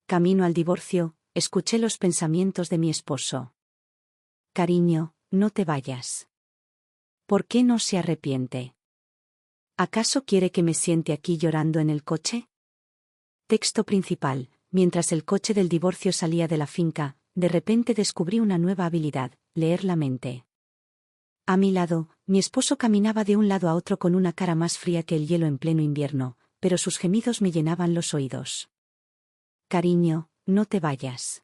Camino al divorcio, escuché los pensamientos de mi esposo. Cariño, no te vayas. ¿Por qué no se arrepiente? ¿Acaso quiere que me siente aquí llorando en el coche? Texto principal. Mientras el coche del divorcio salía de la finca, de repente descubrí una nueva habilidad: leer la mente. A mi lado, mi esposo caminaba de un lado a otro con una cara más fría que el hielo en pleno invierno, pero sus gemidos me llenaban los oídos. Cariño, no te vayas.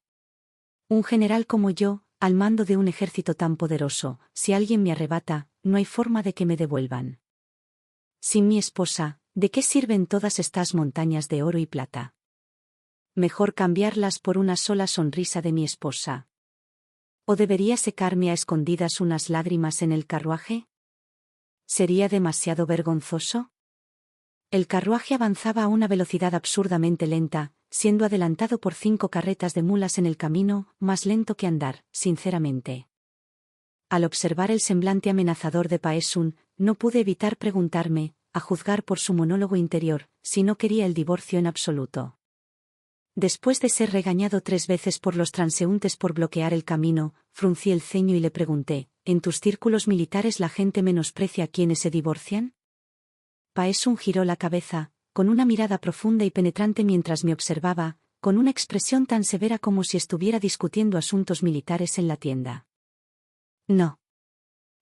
Un general como yo, al mando de un ejército tan poderoso, si alguien me arrebata, no hay forma de que me devuelvan. Sin mi esposa, ¿de qué sirven todas estas montañas de oro y plata? Mejor cambiarlas por una sola sonrisa de mi esposa. ¿O debería secarme a escondidas unas lágrimas en el carruaje? ¿Sería demasiado vergonzoso? El carruaje avanzaba a una velocidad absurdamente lenta, siendo adelantado por 5 carretas de mulas en el camino, más lento que andar, sinceramente. Al observar el semblante amenazador de Paesun, no pude evitar preguntarme, a juzgar por su monólogo interior, si no quería el divorcio en absoluto. Después de ser regañado 3 veces por los transeúntes por bloquear el camino, fruncí el ceño y le pregunté: ¿en tus círculos militares la gente menosprecia a quienes se divorcian? Paesun giró la cabeza, con una mirada profunda y penetrante mientras me observaba, con una expresión tan severa como si estuviera discutiendo asuntos militares en la tienda. No.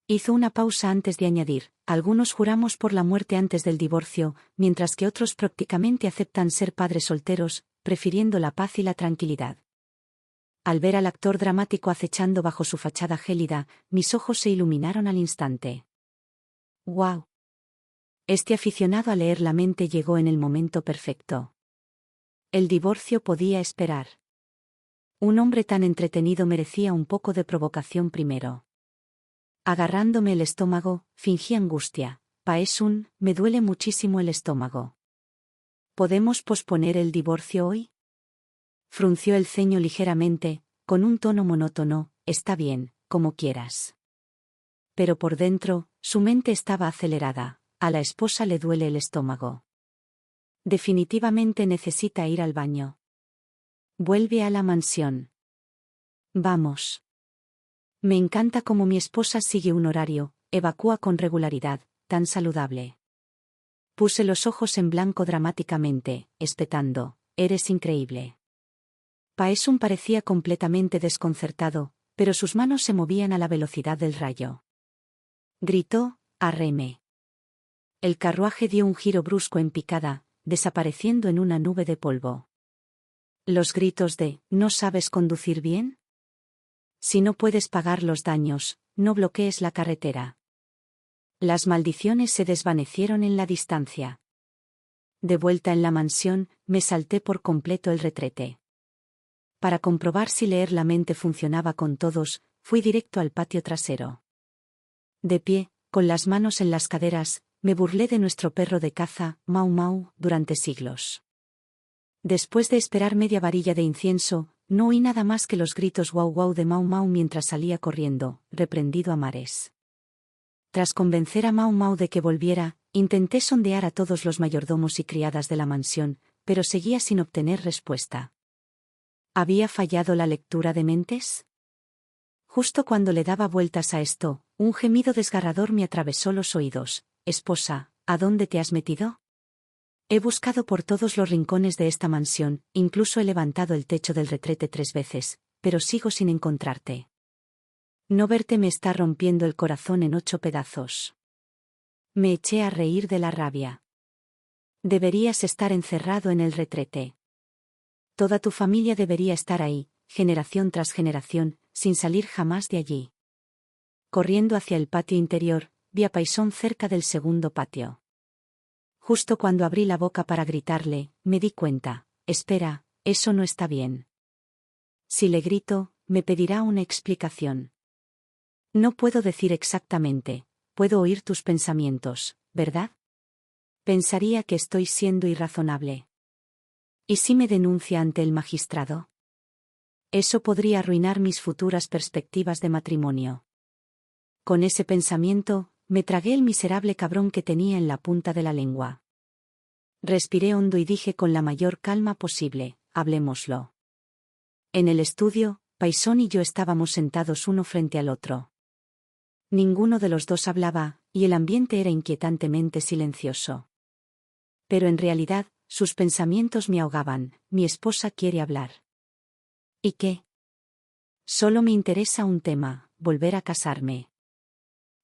Hizo una pausa antes de añadir: algunos juramos por la muerte antes del divorcio, mientras que otros prácticamente aceptan ser padres solteros, prefiriendo la paz y la tranquilidad. Al ver al actor dramático acechando bajo su fachada gélida, mis ojos se iluminaron al instante. ¡Guau! Este aficionado a leer la mente llegó en el momento perfecto. El divorcio podía esperar. Un hombre tan entretenido merecía un poco de provocación primero. Agarrándome el estómago, fingí angustia. Paesun, me duele muchísimo el estómago. ¿Podemos posponer el divorcio hoy? Frunció el ceño ligeramente, con un tono monótono: está bien, como quieras. Pero por dentro, su mente estaba acelerada. A la esposa le duele el estómago. Definitivamente necesita ir al baño. Vuelve a la mansión. Vamos. Me encanta cómo mi esposa sigue un horario, evacúa con regularidad, tan saludable. Puse los ojos en blanco dramáticamente, espetando: eres increíble. Paesun parecía completamente desconcertado, pero sus manos se movían a la velocidad del rayo. Gritó: arreme. El carruaje dio un giro brusco en picada, desapareciendo en una nube de polvo. Los gritos de ¿no sabes conducir bien? Si no puedes pagar los daños, no bloquees la carretera. Las maldiciones se desvanecieron en la distancia. De vuelta en la mansión, me salté por completo el retrete. Para comprobar si leer la mente funcionaba con todos, fui directo al patio trasero. De pie, con las manos en las caderas, me burlé de nuestro perro de caza, Mau Mau, durante siglos. Después de esperar media varilla de incienso, no oí nada más que los gritos guau guau de Mau Mau mientras salía corriendo, reprendido a mares. Tras convencer a Mau Mau de que volviera, intenté sondear a todos los mayordomos y criadas de la mansión, pero seguía sin obtener respuesta. ¿Había fallado la lectura de mentes? Justo cuando le daba vueltas a esto, un gemido desgarrador me atravesó los oídos. Esposa, ¿a dónde te has metido? He buscado por todos los rincones de esta mansión, incluso he levantado el techo del retrete 3 veces, pero sigo sin encontrarte. No verte me está rompiendo el corazón en 8 pedazos. Me eché a reír de la rabia. Deberías estar encerrado en el retrete. Toda tu familia debería estar ahí, generación tras generación, sin salir jamás de allí. Corriendo hacia el patio interior, vi a Paisón cerca del segundo patio. Justo cuando abrí la boca para gritarle, me di cuenta: espera, eso no está bien. Si le grito, me pedirá una explicación. No puedo decir exactamente, puedo oír tus pensamientos, ¿verdad? Pensaría que estoy siendo irrazonable. ¿Y si me denuncia ante el magistrado? Eso podría arruinar mis futuras perspectivas de matrimonio. Con ese pensamiento, me tragué el miserable cabrón que tenía en la punta de la lengua. Respiré hondo y dije con la mayor calma posible: hablemoslo. En el estudio, Paisón y yo estábamos sentados uno frente al otro. Ninguno de los dos hablaba, y el ambiente era inquietantemente silencioso. Pero en realidad, sus pensamientos me ahogaban. Mi esposa quiere hablar. ¿Y qué? Solo me interesa un tema, volver a casarme.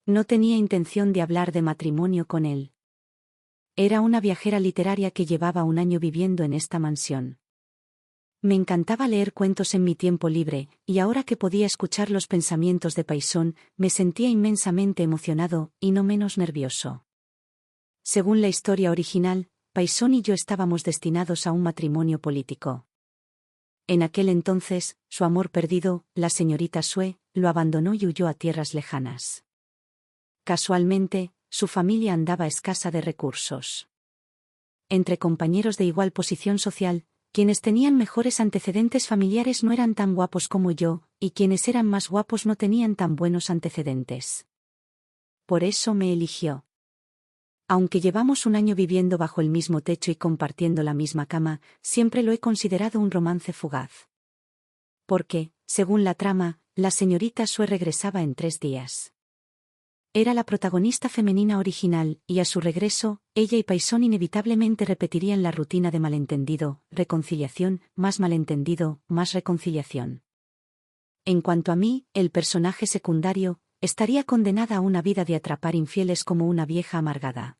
No tenía intención de hablar de matrimonio con él. Era una viajera literaria que llevaba un año viviendo en esta mansión. Me encantaba leer cuentos en mi tiempo libre, y ahora que podía escuchar los pensamientos de Paisón, me sentía inmensamente emocionado, y no menos nervioso. Según la historia original, Paisón y yo estábamos destinados a un matrimonio político. En aquel entonces, su amor perdido, la señorita Sue, lo abandonó y huyó a tierras lejanas. Casualmente, su familia andaba escasa de recursos. Entre compañeros de igual posición social, quienes tenían mejores antecedentes familiares no eran tan guapos como yo, y quienes eran más guapos no tenían tan buenos antecedentes. Por eso me eligió. Aunque llevamos un año viviendo bajo el mismo techo y compartiendo la misma cama, siempre lo he considerado un romance fugaz. Porque, según la trama, la señorita Sue regresaba en 3 días. Era la protagonista femenina original, y a su regreso, ella y Paisón inevitablemente repetirían la rutina de malentendido, reconciliación, más malentendido, más reconciliación. En cuanto a mí, el personaje secundario, estaría condenada a una vida de atrapar infieles como una vieja amargada.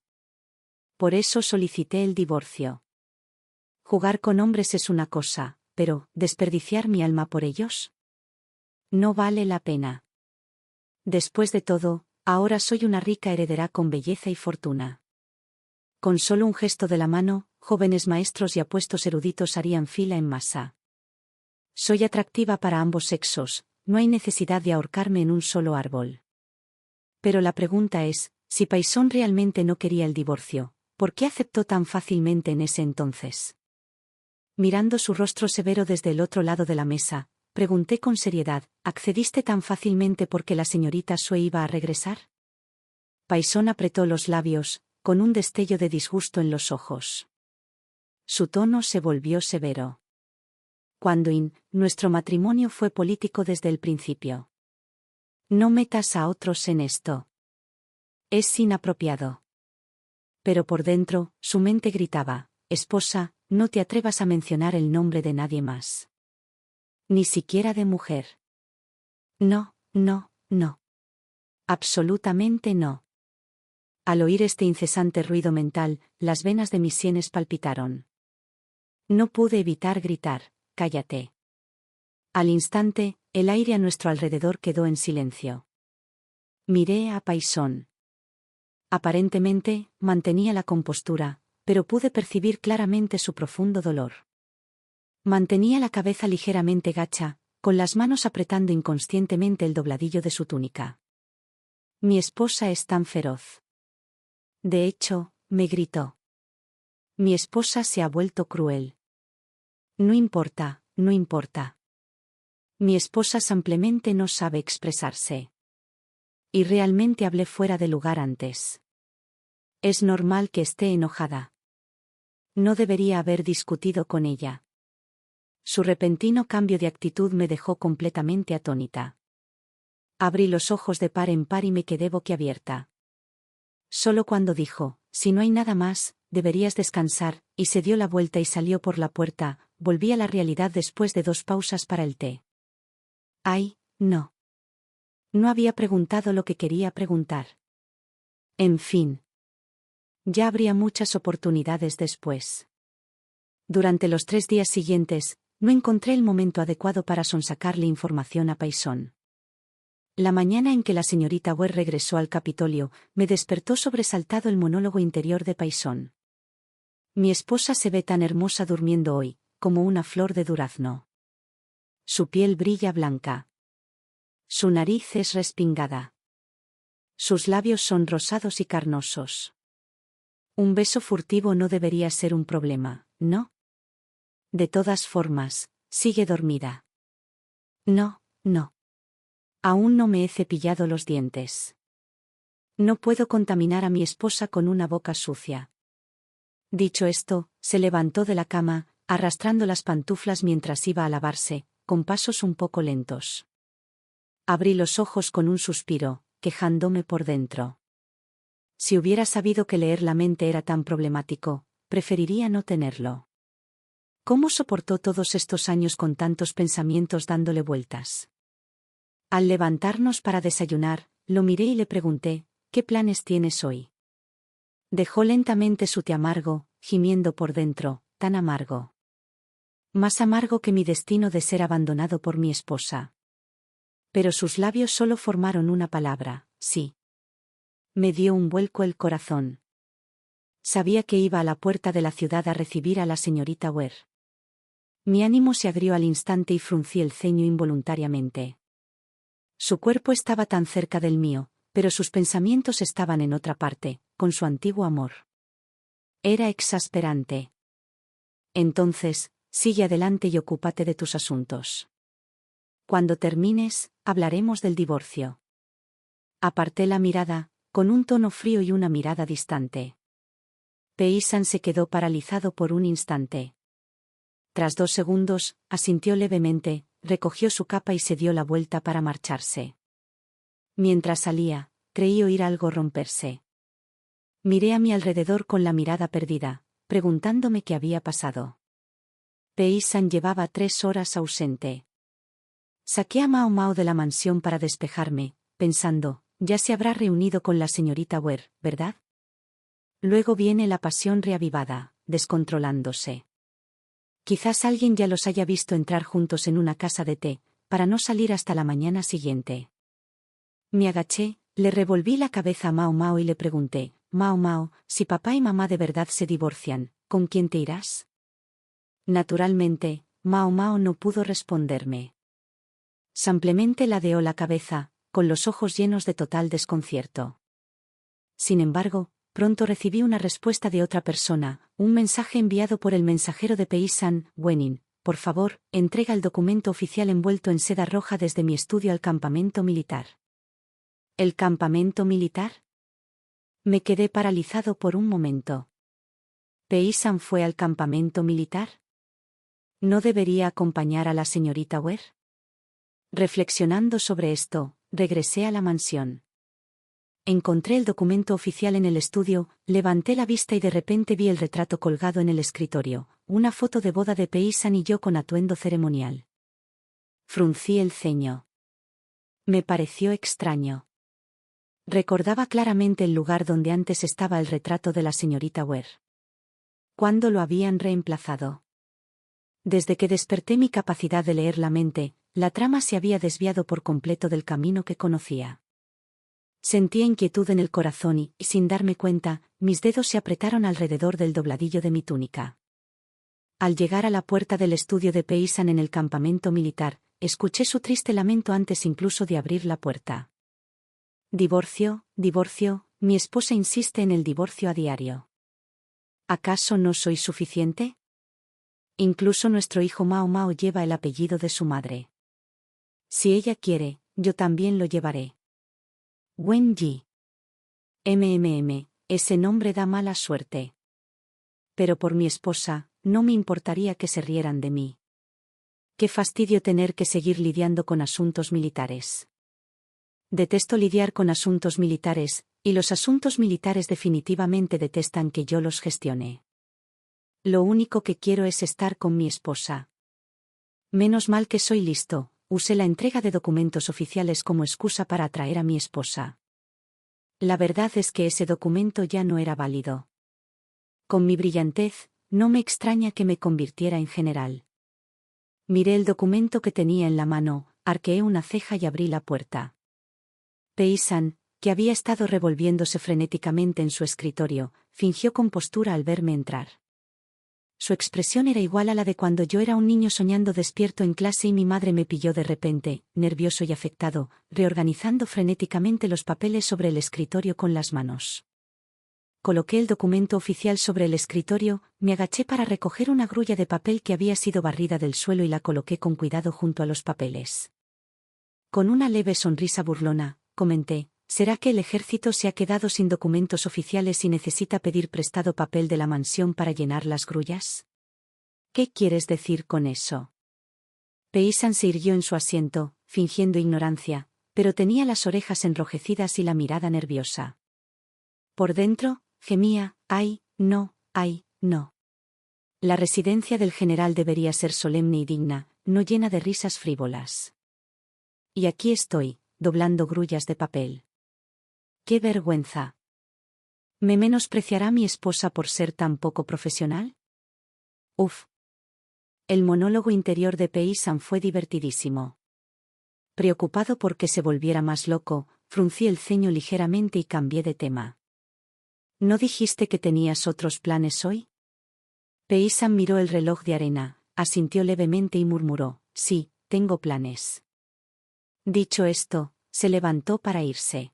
Por eso solicité el divorcio. Jugar con hombres es una cosa, pero, ¿desperdiciar mi alma por ellos? No vale la pena. Después de todo, ahora soy una rica heredera con belleza y fortuna. Con solo un gesto de la mano, jóvenes maestros y apuestos eruditos harían fila en masa. Soy atractiva para ambos sexos, no hay necesidad de ahorcarme en un solo árbol. Pero la pregunta es, si Paisón realmente no quería el divorcio, ¿por qué aceptó tan fácilmente en ese entonces? Mirando su rostro severo desde el otro lado de la mesa, pregunté con seriedad, ¿accediste tan fácilmente porque la señorita Sue iba a regresar? Paisón apretó los labios, con un destello de disgusto en los ojos. Su tono se volvió severo. Nuestro matrimonio fue político desde el principio. No metas a otros en esto. Es inapropiado. Pero por dentro, su mente gritaba, esposa, no te atrevas a mencionar el nombre de nadie más. Ni siquiera de mujer. No, no, no. Absolutamente no. Al oír este incesante ruido mental, las venas de mis sienes palpitaron. No pude evitar gritar, cállate. Al instante, el aire a nuestro alrededor quedó en silencio. Miré a Paisón. Aparentemente, mantenía la compostura, pero pude percibir claramente su profundo dolor. Mantenía la cabeza ligeramente gacha, con las manos apretando inconscientemente el dobladillo de su túnica. Mi esposa es tan feroz. De hecho, me gritó. Mi esposa se ha vuelto cruel. No importa, no importa. Mi esposa simplemente no sabe expresarse. Y realmente hablé fuera de lugar antes. Es normal que esté enojada. No debería haber discutido con ella. Su repentino cambio de actitud me dejó completamente atónita. Abrí los ojos de par en par y me quedé boquiabierta. Solo cuando dijo, si no hay nada más, deberías descansar, y se dio la vuelta y salió por la puerta, volví a la realidad después de 2 pausas para el té. Ay, no. No había preguntado lo que quería preguntar. En fin. Ya habría muchas oportunidades después. Durante los 3 días siguientes, no encontré el momento adecuado para sonsacarle información a Paisón. La mañana en que la señorita Ware regresó al Capitolio, me despertó sobresaltado el monólogo interior de Paisón. Mi esposa se ve tan hermosa durmiendo hoy, como una flor de durazno. Su piel brilla blanca. Su nariz es respingada. Sus labios son rosados y carnosos. Un beso furtivo no debería ser un problema, ¿no? De todas formas, sigue dormida. No, no. Aún no me he cepillado los dientes. No puedo contaminar a mi esposa con una boca sucia. Dicho esto, se levantó de la cama, arrastrando las pantuflas mientras iba a lavarse, con pasos un poco lentos. Abrí los ojos con un suspiro, quejándome por dentro. Si hubiera sabido que leer la mente era tan problemático, preferiría no tenerlo. ¿Cómo soportó todos estos años con tantos pensamientos dándole vueltas? Al levantarnos para desayunar, lo miré y le pregunté, ¿qué planes tienes hoy? Dejó lentamente su té amargo, gimiendo por dentro, tan amargo. Más amargo que mi destino de ser abandonado por mi esposa. Pero sus labios solo formaron una palabra, sí. Me dio un vuelco el corazón. Sabía que iba a la puerta de la ciudad a recibir a la señorita Ware. Mi ánimo se agrió al instante y fruncí el ceño involuntariamente. Su cuerpo estaba tan cerca del mío, pero sus pensamientos estaban en otra parte, con su antiguo amor. Era exasperante. Entonces, sigue adelante y ocúpate de tus asuntos. Cuando termines, hablaremos del divorcio. Aparté la mirada, con un tono frío y una mirada distante. Peisan se quedó paralizado por un instante. Tras 2 segundos, asintió levemente, recogió su capa y se dio la vuelta para marcharse. Mientras salía, creí oír algo romperse. Miré a mi alrededor con la mirada perdida, preguntándome qué había pasado. Peisan llevaba 3 horas ausente. Saqué a Mao Mao de la mansión para despejarme, pensando, ya se habrá reunido con la señorita Ware, ¿verdad? Luego viene la pasión reavivada, descontrolándose. Quizás alguien ya los haya visto entrar juntos en una casa de té, para no salir hasta la mañana siguiente. Me agaché, le revolví la cabeza a Mao Mao y le pregunté, Mao Mao, si papá y mamá de verdad se divorcian, ¿con quién te irás? Naturalmente, Mao Mao no pudo responderme. Simplemente ladeó la cabeza, con los ojos llenos de total desconcierto. Sin embargo, pronto recibí una respuesta de otra persona, un mensaje enviado por el mensajero de Peisan, Wenin. Por favor, entrega el documento oficial envuelto en seda roja desde mi estudio al campamento militar. ¿El campamento militar? Me quedé paralizado por un momento. ¿Peisan fue al campamento militar? ¿No debería acompañar a la señorita Ware? Reflexionando sobre esto, regresé a la mansión. Encontré el documento oficial en el estudio, levanté la vista y de repente vi el retrato colgado en el escritorio, una foto de boda de Peisan y yo con atuendo ceremonial. Fruncí el ceño. Me pareció extraño. Recordaba claramente el lugar donde antes estaba el retrato de la señorita Ware. ¿Cuándo lo habían reemplazado? Desde que desperté mi capacidad de leer la mente, la trama se había desviado por completo del camino que conocía. Sentía inquietud en el corazón y, sin darme cuenta, mis dedos se apretaron alrededor del dobladillo de mi túnica. Al llegar a la puerta del estudio de Peisan en el campamento militar, escuché su triste lamento antes incluso de abrir la puerta. Divorcio, divorcio, mi esposa insiste en el divorcio a diario. ¿Acaso no soy suficiente? Incluso nuestro hijo Mao Mao lleva el apellido de su madre. Si ella quiere, yo también lo llevaré. Wen Yi. Ese nombre da mala suerte. Pero por mi esposa, no me importaría que se rieran de mí. Qué fastidio tener que seguir lidiando con asuntos militares. Detesto lidiar con asuntos militares, y los asuntos militares definitivamente detestan que yo los gestione. Lo único que quiero es estar con mi esposa. Menos mal que soy listo, usé la entrega de documentos oficiales como excusa para atraer a mi esposa. La verdad es que ese documento ya no era válido. Con mi brillantez, no me extraña que me convirtiera en general. Miré el documento que tenía en la mano, arqueé una ceja y abrí la puerta. Peisan, que había estado revolviéndose frenéticamente en su escritorio, fingió compostura al verme entrar. Su expresión era igual a la de cuando yo era un niño soñando despierto en clase y mi madre me pilló de repente, nervioso y afectado, reorganizando frenéticamente los papeles sobre el escritorio con las manos. Coloqué el documento oficial sobre el escritorio, me agaché para recoger una grulla de papel que había sido barrida del suelo y la coloqué con cuidado junto a los papeles. Con una leve sonrisa burlona, comenté, ¿será que el ejército se ha quedado sin documentos oficiales y necesita pedir prestado papel de la mansión para llenar las grullas? ¿Qué quieres decir con eso? Paysan se irguió en su asiento, fingiendo ignorancia, pero tenía las orejas enrojecidas y la mirada nerviosa. Por dentro, gemía, ¡ay, no, ay, no! La residencia del general debería ser solemne y digna, no llena de risas frívolas. Y aquí estoy, doblando grullas de papel. ¡Qué vergüenza! ¿Me menospreciará mi esposa por ser tan poco profesional? Uf. El monólogo interior de Paysan fue divertidísimo. Preocupado por que se volviera más loco, fruncí el ceño ligeramente y cambié de tema. ¿No dijiste que tenías otros planes hoy? Paysan miró el reloj de arena, asintió levemente y murmuró, sí, tengo planes. Dicho esto, se levantó para irse.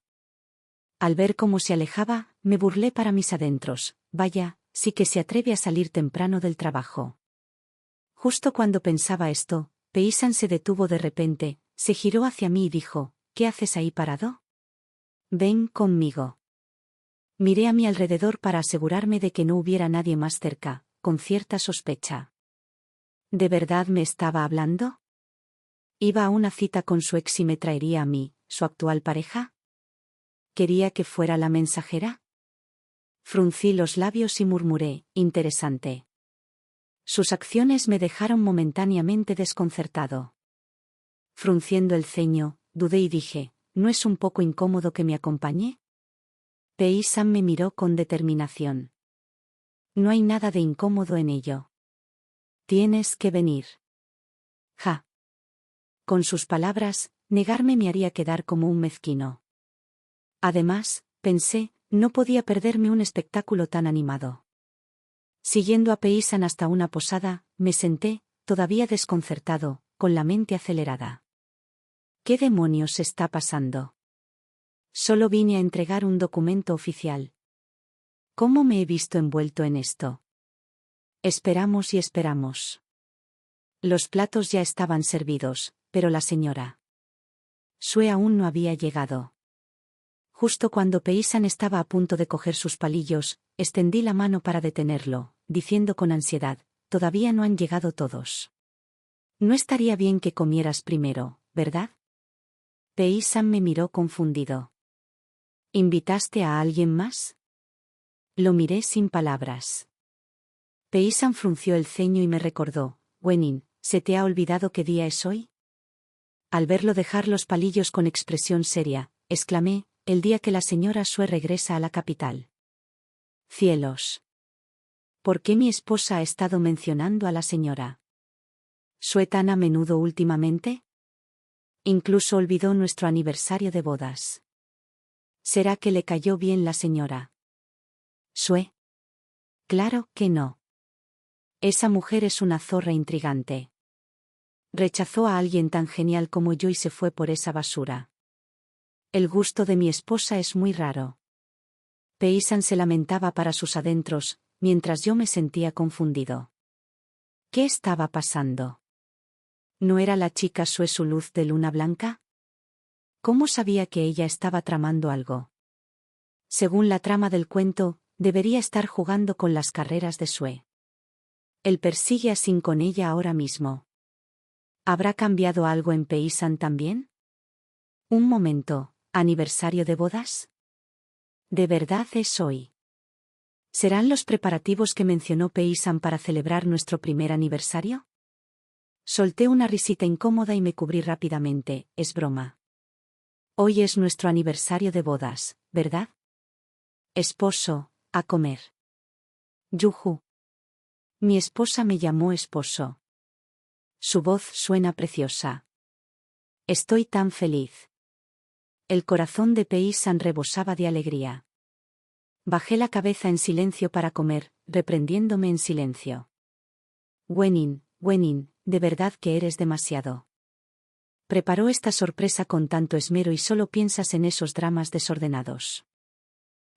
Al ver cómo se alejaba, me burlé para mis adentros, vaya, sí que se atreve a salir temprano del trabajo. Justo cuando pensaba esto, Paysan se detuvo de repente, se giró hacia mí y dijo, ¿qué haces ahí parado? Ven conmigo. Miré a mi alrededor para asegurarme de que no hubiera nadie más cerca, con cierta sospecha. ¿De verdad me estaba hablando? ¿Iba a una cita con su ex y me traería a mí, su actual pareja? ¿Quería que fuera la mensajera? Fruncí los labios y murmuré, interesante. Sus acciones me dejaron momentáneamente desconcertado. Frunciendo el ceño, dudé y dije, ¿no es un poco incómodo que me acompañe? Paysan me miró con determinación. No hay nada de incómodo en ello. Tienes que venir. Ja. Con sus palabras, negarme me haría quedar como un mezquino. Además, pensé, no podía perderme un espectáculo tan animado. Siguiendo a Paysan hasta una posada, me senté, todavía desconcertado, con la mente acelerada. ¿Qué demonios está pasando? Solo vine a entregar un documento oficial. ¿Cómo me he visto envuelto en esto? Esperamos y esperamos. Los platos ya estaban servidos, pero la señora Sue aún no había llegado. Justo cuando Paysan estaba a punto de coger sus palillos, extendí la mano para detenerlo, diciendo con ansiedad, todavía no han llegado todos. No estaría bien que comieras primero, ¿verdad? Paysan me miró confundido. ¿Invitaste a alguien más? Lo miré sin palabras. Paysan frunció el ceño y me recordó, Wenin, ¿se te ha olvidado qué día es hoy? Al verlo dejar los palillos con expresión seria, exclamé, el día que la señora Sue regresa a la capital. Cielos. ¿Por qué mi esposa ha estado mencionando a la señora Sue tan a menudo últimamente? Incluso olvidó nuestro aniversario de bodas. ¿Será que le cayó bien la señora Sue? Claro que no. Esa mujer es una zorra intrigante. Rechazó a alguien tan genial como yo y se fue por esa basura. El gusto de mi esposa es muy raro. Paysan se lamentaba para sus adentros, mientras yo me sentía confundido. ¿Qué estaba pasando? ¿No era la chica Sue su luz de luna blanca? ¿Cómo sabía que ella estaba tramando algo? Según la trama del cuento, debería estar jugando con las carreras de Sue. Él persigue a Sin con ella ahora mismo. ¿Habrá cambiado algo en Paysan también? Un momento, ¿aniversario de bodas? ¿De verdad es hoy? ¿Serán los preparativos que mencionó Paysan para celebrar nuestro primer aniversario? Solté una risita incómoda y me cubrí rápidamente, es broma. Hoy es nuestro aniversario de bodas, ¿verdad? Esposo, a comer. Yujú. Mi esposa me llamó esposo. Su voz suena preciosa. Estoy tan feliz. El corazón de Paysan rebosaba de alegría. Bajé la cabeza en silencio para comer, reprendiéndome en silencio. Wenin, de verdad que eres demasiado. Preparó esta sorpresa con tanto esmero y solo piensas en esos dramas desordenados.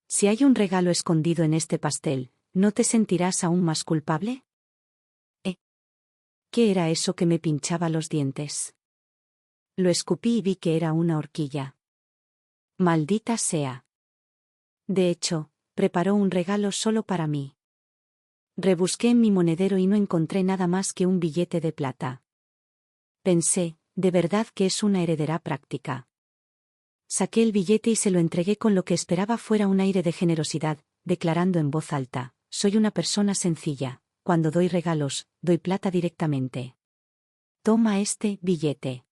Si hay un regalo escondido en este pastel, ¿no te sentirás aún más culpable? ¿Qué era eso que me pinchaba los dientes? Lo escupí y vi que era una horquilla. Maldita sea. De hecho, preparó un regalo solo para mí. Rebusqué en mi monedero y no encontré nada más que un billete de plata. Pensé, de verdad que es una heredera práctica. Saqué el billete y se lo entregué con lo que esperaba fuera un aire de generosidad, declarando en voz alta, soy una persona sencilla, cuando doy regalos, doy plata directamente. Toma este billete.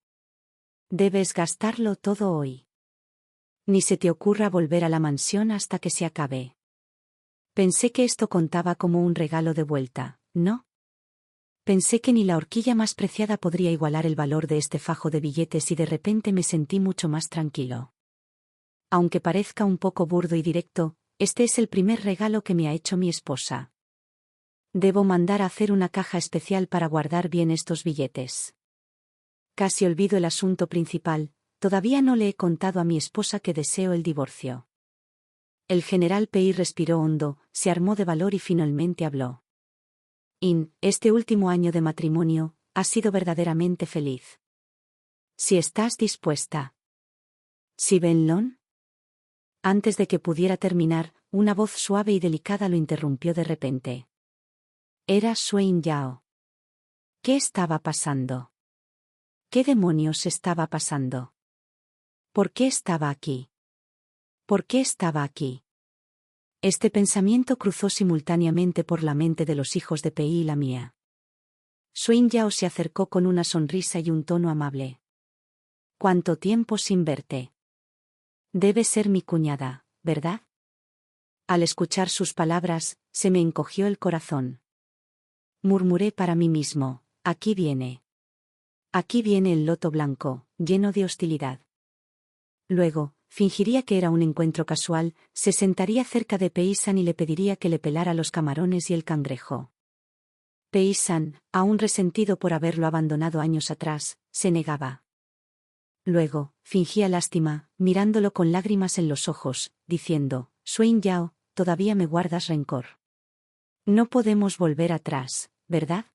Debes gastarlo todo hoy. Ni se te ocurra volver a la mansión hasta que se acabe. Pensé que esto contaba como un regalo de vuelta, ¿no? Pensé que ni la horquilla más preciada podría igualar el valor de este fajo de billetes y de repente me sentí mucho más tranquilo. Aunque parezca un poco burdo y directo, este es el primer regalo que me ha hecho mi esposa. Debo mandar a hacer una caja especial para guardar bien estos billetes. Casi olvido el asunto principal, todavía no le he contado a mi esposa que deseo el divorcio. El general Pei respiró hondo, se armó de valor y finalmente habló. Este último año de matrimonio, ha sido verdaderamente feliz. Si estás dispuesta. ¿Sí, Benlon? Antes de que pudiera terminar, una voz suave y delicada lo interrumpió de repente. Era Swain Yao. ¿Qué estaba pasando? ¿Qué demonios estaba pasando? ¿Por qué estaba aquí? ¿Por qué estaba aquí? Este pensamiento cruzó simultáneamente por la mente de los hijos de Pei y la mía. Swain Yao se acercó con una sonrisa y un tono amable. ¿Cuánto tiempo sin verte? Debe ser mi cuñada, ¿verdad? Al escuchar sus palabras, se me encogió el corazón. Murmuré para mí mismo, aquí viene. Aquí viene el loto blanco, lleno de hostilidad. Luego, fingiría que era un encuentro casual, se sentaría cerca de Pei-san y le pediría que le pelara los camarones y el cangrejo. Pei-san, aún resentido por haberlo abandonado años atrás, se negaba. Luego, fingía lástima, mirándolo con lágrimas en los ojos, diciendo, Swain Yao, todavía me guardas rencor. No podemos volver atrás, ¿verdad?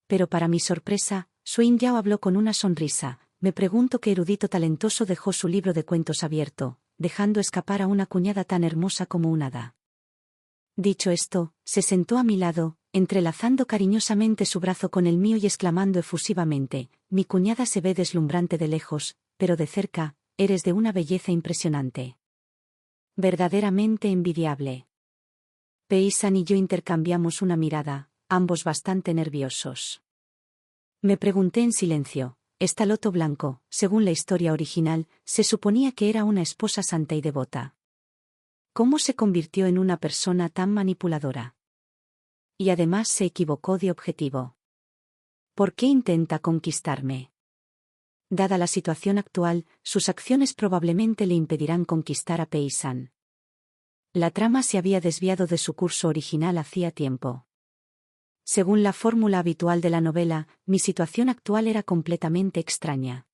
Pero para mi sorpresa, Swain Yao habló con una sonrisa. Me pregunto qué erudito talentoso dejó su libro de cuentos abierto, dejando escapar a una cuñada tan hermosa como un hada. Dicho esto, se sentó a mi lado, entrelazando cariñosamente su brazo con el mío y exclamando efusivamente, mi cuñada se ve deslumbrante de lejos, pero de cerca, eres de una belleza impresionante. Verdaderamente envidiable. Pei-san y yo intercambiamos una mirada, ambos bastante nerviosos. Me pregunté en silencio. Esta loto blanco, según la historia original, se suponía que era una esposa santa y devota. ¿Cómo se convirtió en una persona tan manipuladora? Y además se equivocó de objetivo. ¿Por qué intenta conquistarme? Dada la situación actual, sus acciones probablemente le impedirán conquistar a Pei-san. La trama se había desviado de su curso original hacía tiempo. Según la fórmula habitual de la novela, mi situación actual era completamente extraña.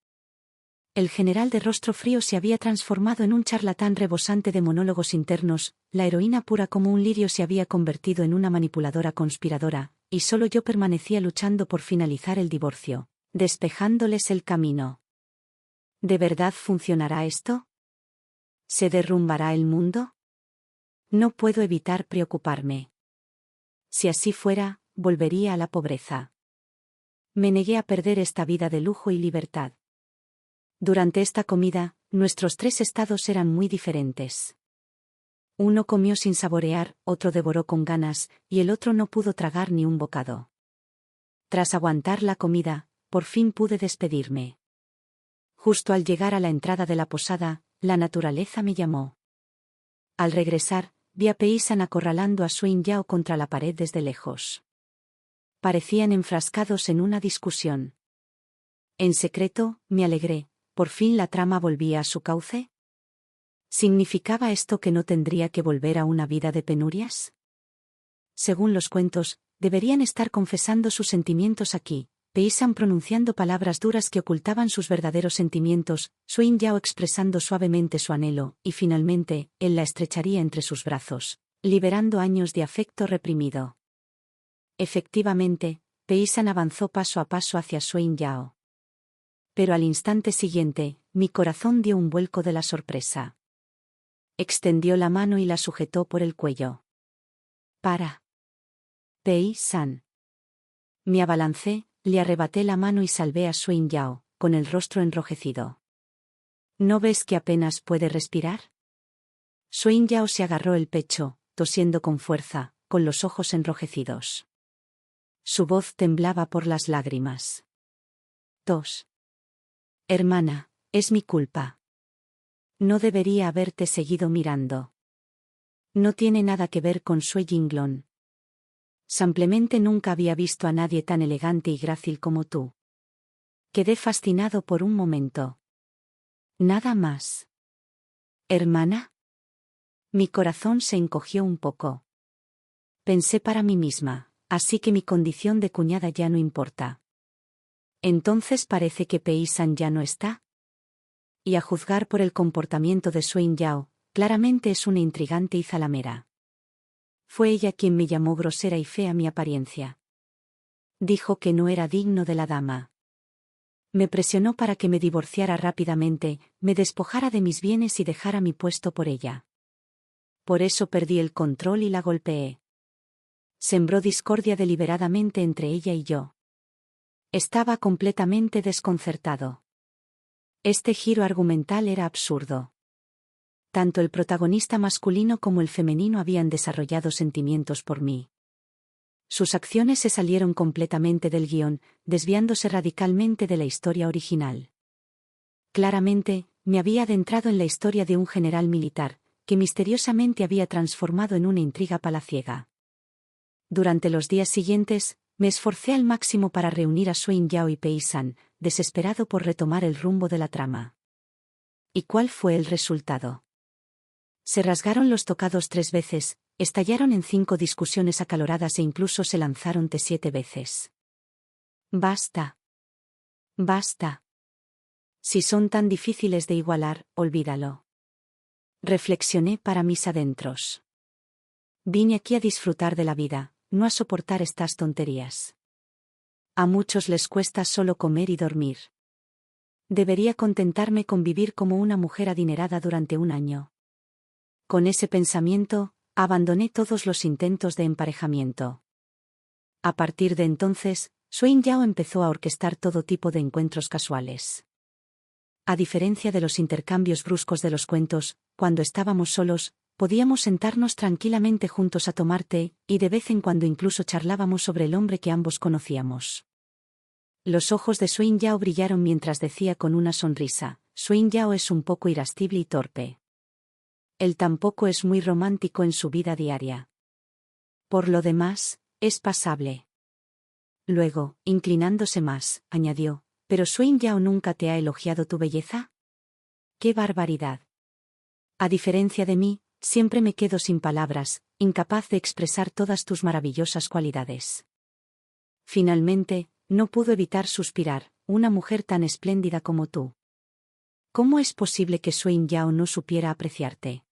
El general de rostro frío se había transformado en un charlatán rebosante de monólogos internos, la heroína pura como un lirio se había convertido en una manipuladora conspiradora, y solo yo permanecía luchando por finalizar el divorcio, despejándoles el camino. ¿De verdad funcionará esto? ¿Se derrumbará el mundo? No puedo evitar preocuparme. Si así fuera, volvería a la pobreza. Me negué a perder esta vida de lujo y libertad. Durante esta comida, nuestros tres estados eran muy diferentes. Uno comió sin saborear, otro devoró con ganas, y el otro no pudo tragar ni un bocado. Tras aguantar la comida, por fin pude despedirme. Justo al llegar a la entrada de la posada, la naturaleza me llamó. Al regresar, vi a Pei-san acorralando a Swain Yao contra la pared desde lejos. Parecían enfrascados en una discusión. En secreto, me alegré, ¿por fin la trama volvía a su cauce? ¿Significaba esto que no tendría que volver a una vida de penurias? Según los cuentos, deberían estar confesando sus sentimientos aquí, Pei-san pronunciando palabras duras que ocultaban sus verdaderos sentimientos, Swain Yao expresando suavemente su anhelo, y finalmente, él la estrecharía entre sus brazos, liberando años de afecto reprimido. Efectivamente, Pei-san avanzó paso a paso hacia Swain Yao. Pero al instante siguiente, mi corazón dio un vuelco de la sorpresa. Extendió la mano y la sujetó por el cuello. «Para. Pei-san». Me abalancé, le arrebaté la mano y salvé a Suen Yao, con el rostro enrojecido. ¿No ves que apenas puede respirar? Suen Yao se agarró el pecho, tosiendo con fuerza, con los ojos enrojecidos. Su voz temblaba por las lágrimas. Tos. Hermana, es mi culpa. No debería haberte seguido mirando. No tiene nada que ver con Sue Jinglong. Simplemente nunca había visto a nadie tan elegante y grácil como tú. Quedé fascinado por un momento. Nada más. ¿Hermana? Mi corazón se encogió un poco. Pensé para mí misma, así que mi condición de cuñada ya no importa. Entonces parece que Pei-san ya no está. Y a juzgar por el comportamiento de Suen Yao, claramente es una intrigante y zalamera. Fue ella quien me llamó grosera y fea mi apariencia. Dijo que no era digno de la dama. Me presionó para que me divorciara rápidamente, me despojara de mis bienes y dejara mi puesto por ella. Por eso perdí el control y la golpeé. Sembró discordia deliberadamente entre ella y yo. Estaba completamente desconcertado. Este giro argumental era absurdo. Tanto el protagonista masculino como el femenino habían desarrollado sentimientos por mí. Sus acciones se salieron completamente del guión, desviándose radicalmente de la historia original. Claramente, me había adentrado en la historia de un general militar, que misteriosamente había transformado en una intriga palaciega. Durante los días siguientes, me esforcé al máximo para reunir a Suen Yao y Pei-san, desesperado por retomar el rumbo de la trama. ¿Y cuál fue el resultado? Se rasgaron los tocados 3 veces, estallaron en 5 discusiones acaloradas e incluso se lanzaron 7 veces. Basta. Basta. Si son tan difíciles de igualar, olvídalo. Reflexioné para mis adentros. Vine aquí a disfrutar de la vida, no a soportar estas tonterías. A muchos les cuesta solo comer y dormir. Debería contentarme con vivir como una mujer adinerada durante un año. Con ese pensamiento, abandoné todos los intentos de emparejamiento. A partir de entonces, Suen Yao empezó a orquestar todo tipo de encuentros casuales. A diferencia de los intercambios bruscos de los cuentos, cuando estábamos solos, podíamos sentarnos tranquilamente juntos a tomar té, y de vez en cuando incluso charlábamos sobre el hombre que ambos conocíamos. Los ojos de Suen Yao brillaron mientras decía con una sonrisa: Suen Yao es un poco irascible y torpe. Él tampoco es muy romántico en su vida diaria. Por lo demás, es pasable. Luego, inclinándose más, añadió: ¿pero Suen Yao nunca te ha elogiado tu belleza? ¡Qué barbaridad! A diferencia de mí, siempre me quedo sin palabras, incapaz de expresar todas tus maravillosas cualidades. Finalmente, no pudo evitar suspirar: una mujer tan espléndida como tú. ¿Cómo es posible que Suen Yao no supiera apreciarte?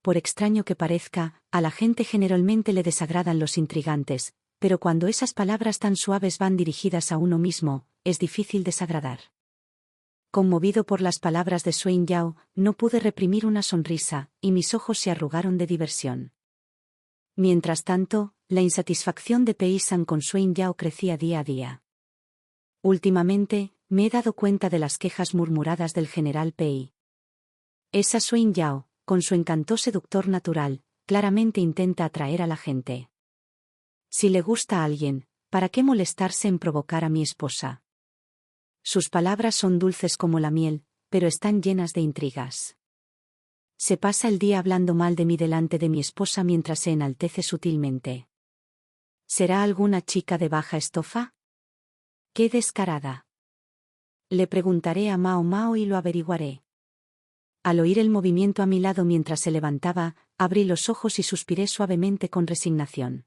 Por extraño que parezca, a la gente generalmente le desagradan los intrigantes, pero cuando esas palabras tan suaves van dirigidas a uno mismo, es difícil desagradar. Conmovido por las palabras de Suen Yao, no pude reprimir una sonrisa, y mis ojos se arrugaron de diversión. Mientras tanto, la insatisfacción de Pei-san con Suen Yao crecía día a día. Últimamente, me he dado cuenta de las quejas murmuradas del general Pei. Esa Suen Yao, con su encanto seductor natural, claramente intenta atraer a la gente. Si le gusta a alguien, ¿para qué molestarse en provocar a mi esposa? Sus palabras son dulces como la miel, pero están llenas de intrigas. Se pasa el día hablando mal de mí delante de mi esposa mientras se enaltece sutilmente. ¿Será alguna chica de baja estofa? ¡Qué descarada! Le preguntaré a Mao Mao y lo averiguaré. Al oír el movimiento a mi lado mientras se levantaba, abrí los ojos y suspiré suavemente con resignación.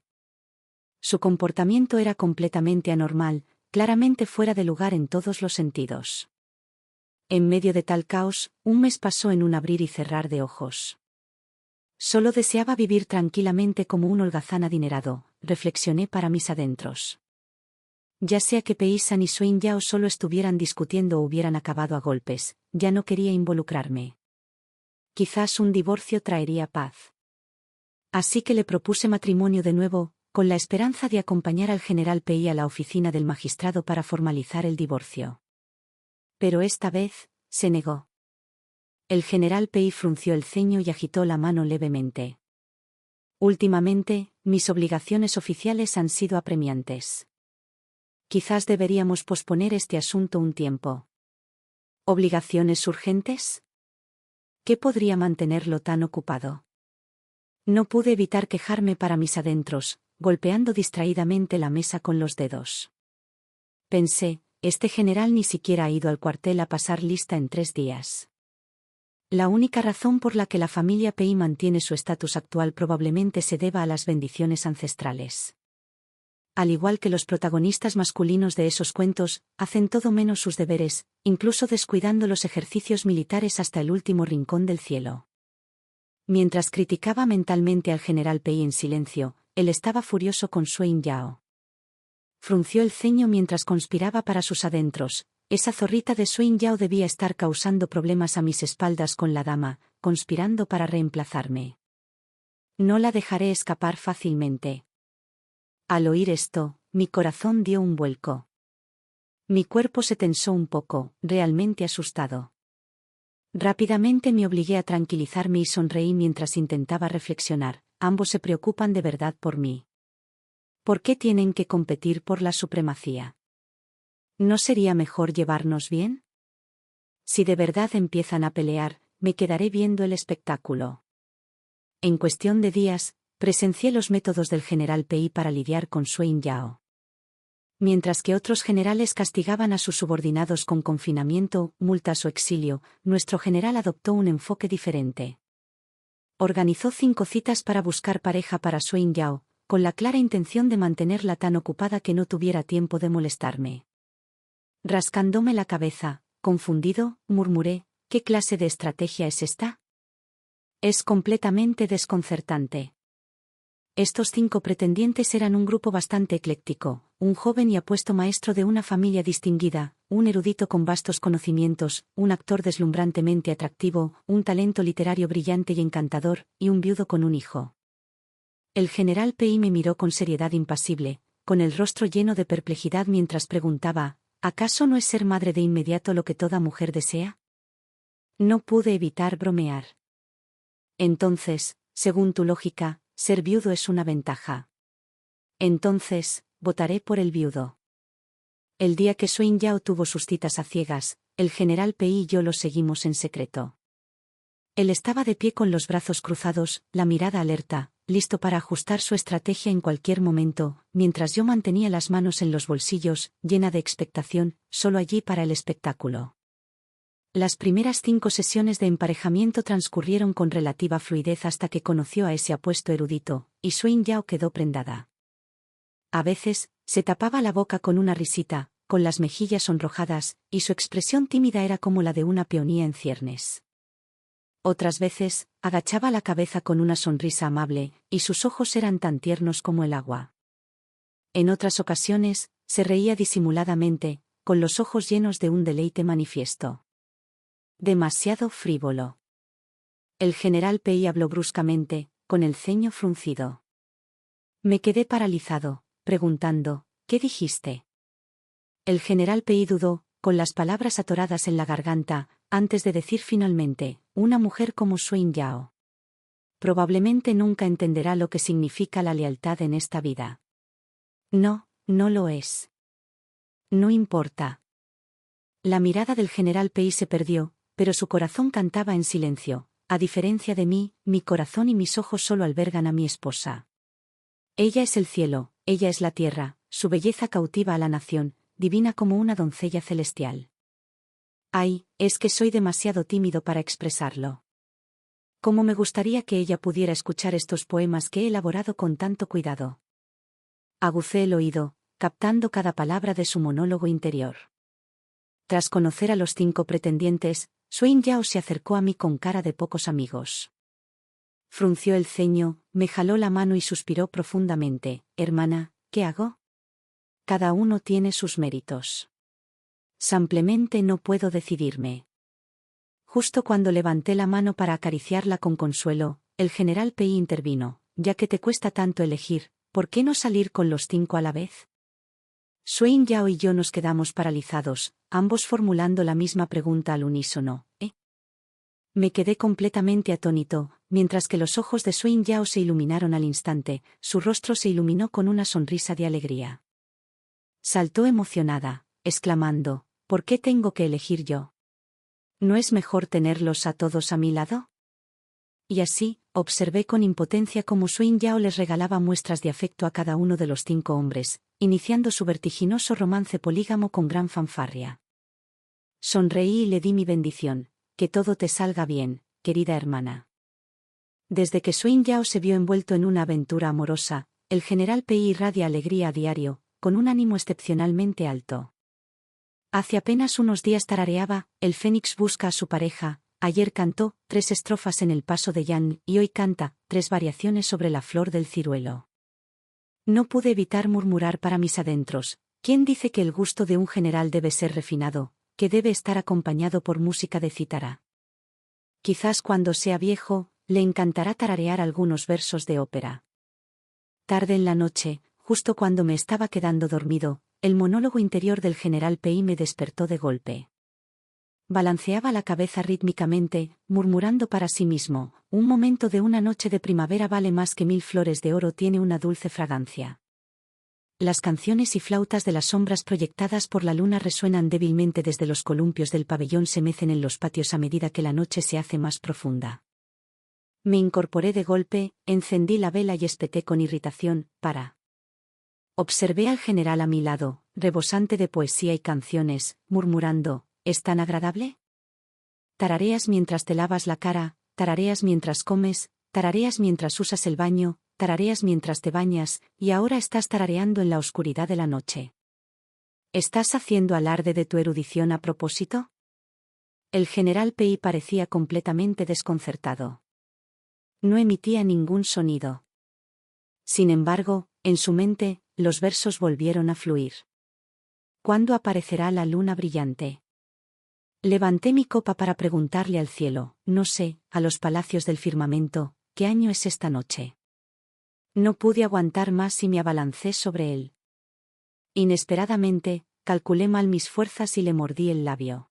Su comportamiento era completamente anormal, claramente fuera de lugar en todos los sentidos. En medio de tal caos, un mes pasó en un abrir y cerrar de ojos. Solo deseaba vivir tranquilamente como un holgazán adinerado, reflexioné para mis adentros. Ya sea que Pei-san y Suen Yao solo estuvieran discutiendo o hubieran acabado a golpes, ya no quería involucrarme. Quizás un divorcio traería paz. Así que le propuse matrimonio de nuevo, con la esperanza de acompañar al general Pei a la oficina del magistrado para formalizar el divorcio. Pero esta vez, se negó. El general Pei frunció el ceño y agitó la mano levemente. Últimamente, mis obligaciones oficiales han sido apremiantes. Quizás deberíamos posponer este asunto un tiempo. ¿Obligaciones urgentes? ¿Qué podría mantenerlo tan ocupado? No pude evitar quejarme para mis adentros, golpeando distraídamente la mesa con los dedos. Pensé, este general ni siquiera ha ido al cuartel a pasar lista en 3 días. La única razón por la que la familia Pei mantiene su estatus actual probablemente se deba a las bendiciones ancestrales. Al igual que los protagonistas masculinos de esos cuentos, hacen todo menos sus deberes, incluso descuidando los ejercicios militares hasta el último rincón del cielo. Mientras criticaba mentalmente al general Pei en silencio, él estaba furioso con Suen Yao. Frunció el ceño mientras conspiraba para sus adentros. Esa zorrita de Suen Yao debía estar causando problemas a mis espaldas con la dama, conspirando para reemplazarme. No la dejaré escapar fácilmente. Al oír esto, mi corazón dio un vuelco. Mi cuerpo se tensó un poco, realmente asustado. Rápidamente me obligué a tranquilizarme y sonreí mientras intentaba reflexionar. Ambos se preocupan de verdad por mí. ¿Por qué tienen que competir por la supremacía? ¿No sería mejor llevarnos bien? Si de verdad empiezan a pelear, me quedaré viendo el espectáculo. En cuestión de días, presencié los métodos del general Pei para lidiar con Suen Yao. Mientras que otros generales castigaban a sus subordinados con confinamiento, multas o exilio, nuestro general adoptó un enfoque diferente. Organizó 5 citas para buscar pareja para Suen Yao, con la clara intención de mantenerla tan ocupada que no tuviera tiempo de molestarme. Rascándome la cabeza, confundido, murmuré, ¿qué clase de estrategia es esta? Es completamente desconcertante. Estos 5 pretendientes eran un grupo bastante ecléctico, un joven y apuesto maestro de una familia distinguida, un erudito con vastos conocimientos, un actor deslumbrantemente atractivo, un talento literario brillante y encantador, y un viudo con un hijo. El general Pei me miró con seriedad impasible, con el rostro lleno de perplejidad mientras preguntaba, ¿acaso no es ser madre de inmediato lo que toda mujer desea? No pude evitar bromear. Entonces, según tu lógica, ser viudo es una ventaja. Entonces, votaré por el viudo. El día que Suen Yao tuvo sus citas a ciegas, el general Pei y yo lo seguimos en secreto. Él estaba de pie con los brazos cruzados, la mirada alerta, listo para ajustar su estrategia en cualquier momento, mientras yo mantenía las manos en los bolsillos, llena de expectación, solo allí para el espectáculo. Las primeras 5 sesiones de emparejamiento transcurrieron con relativa fluidez hasta que conoció a ese apuesto erudito, y Suen Yao quedó prendada. A veces, se tapaba la boca con una risita, con las mejillas sonrojadas, y su expresión tímida era como la de una peonía en ciernes. Otras veces, agachaba la cabeza con una sonrisa amable, y sus ojos eran tan tiernos como el agua. En otras ocasiones, se reía disimuladamente, con los ojos llenos de un deleite manifiesto. Demasiado frívolo. El general Pei habló bruscamente, con el ceño fruncido. Me quedé paralizado, preguntando, ¿qué dijiste? El general Pei dudó, con las palabras atoradas en la garganta, antes de decir finalmente, una mujer como Suen Yao. Probablemente nunca entenderá lo que significa la lealtad en esta vida. No, no lo es. No importa. La mirada del general Pei se perdió, pero su corazón cantaba en silencio. A diferencia de mí, mi corazón y mis ojos solo albergan a mi esposa. Ella es el cielo, ella es la tierra, su belleza cautiva a la nación, divina como una doncella celestial. Ay, es que soy demasiado tímido para expresarlo. Cómo me gustaría que ella pudiera escuchar estos poemas que he elaborado con tanto cuidado. Agucé el oído, captando cada palabra de su monólogo interior. Tras conocer a los 5 pretendientes, Suen Yao se acercó a mí con cara de pocos amigos. Frunció el ceño, me jaló la mano y suspiró profundamente. Hermana, ¿qué hago? Cada uno tiene sus méritos. Simplemente no puedo decidirme. Justo cuando levanté la mano para acariciarla con consuelo, el general Pei intervino. Ya que te cuesta tanto elegir, ¿por qué no salir con los 5 a la vez? Swain Yao y yo nos quedamos paralizados, ambos formulando la misma pregunta al unísono, ¿eh? Me quedé completamente atónito, mientras que los ojos de Swain Yao se iluminaron al instante, su rostro se iluminó con una sonrisa de alegría. Saltó emocionada, exclamando, ¿por qué tengo que elegir yo? ¿No es mejor tenerlos a todos a mi lado? Y así, observé con impotencia cómo Swain Yao les regalaba muestras de afecto a cada uno de los 5 hombres, iniciando su vertiginoso romance polígamo con gran fanfarria. Sonreí y le di mi bendición, que todo te salga bien, querida hermana. Desde que Swain Yao se vio envuelto en una aventura amorosa, el general Pei irradia alegría a diario, con un ánimo excepcionalmente alto. Hace apenas unos días tarareaba, el fénix busca a su pareja, ayer cantó 3 estrofas en el paso de Yan y hoy canta 3 variaciones sobre la flor del ciruelo. No pude evitar murmurar para mis adentros, ¿quién dice que el gusto de un general debe ser refinado, que debe estar acompañado por música de cítara? Quizás cuando sea viejo, le encantará tararear algunos versos de ópera. Tarde en la noche, justo cuando me estaba quedando dormido, el monólogo interior del general Pei me despertó de golpe. Balanceaba la cabeza rítmicamente, murmurando para sí mismo, un momento de una noche de primavera vale más que 1000 flores de oro, tiene una dulce fragancia. Las canciones y flautas de las sombras proyectadas por la luna resuenan débilmente desde los columpios del pabellón, se mecen en los patios a medida que la noche se hace más profunda. Me incorporé de golpe, encendí la vela y espeté con irritación, para. Observé al general a mi lado, rebosante de poesía y canciones, murmurando, ¿es tan agradable? Tarareas mientras te lavas la cara, tarareas mientras comes, tarareas mientras usas el baño, tarareas mientras te bañas, y ahora estás tarareando en la oscuridad de la noche. ¿Estás haciendo alarde de tu erudición a propósito? El general Pei parecía completamente desconcertado. No emitía ningún sonido. Sin embargo, en su mente, los versos volvieron a fluir. ¿Cuándo aparecerá la luna brillante? Levanté mi copa para preguntarle al cielo, no sé, a los palacios del firmamento, ¿qué año es esta noche? No pude aguantar más y me abalancé sobre él. Inesperadamente, calculé mal mis fuerzas y le mordí el labio.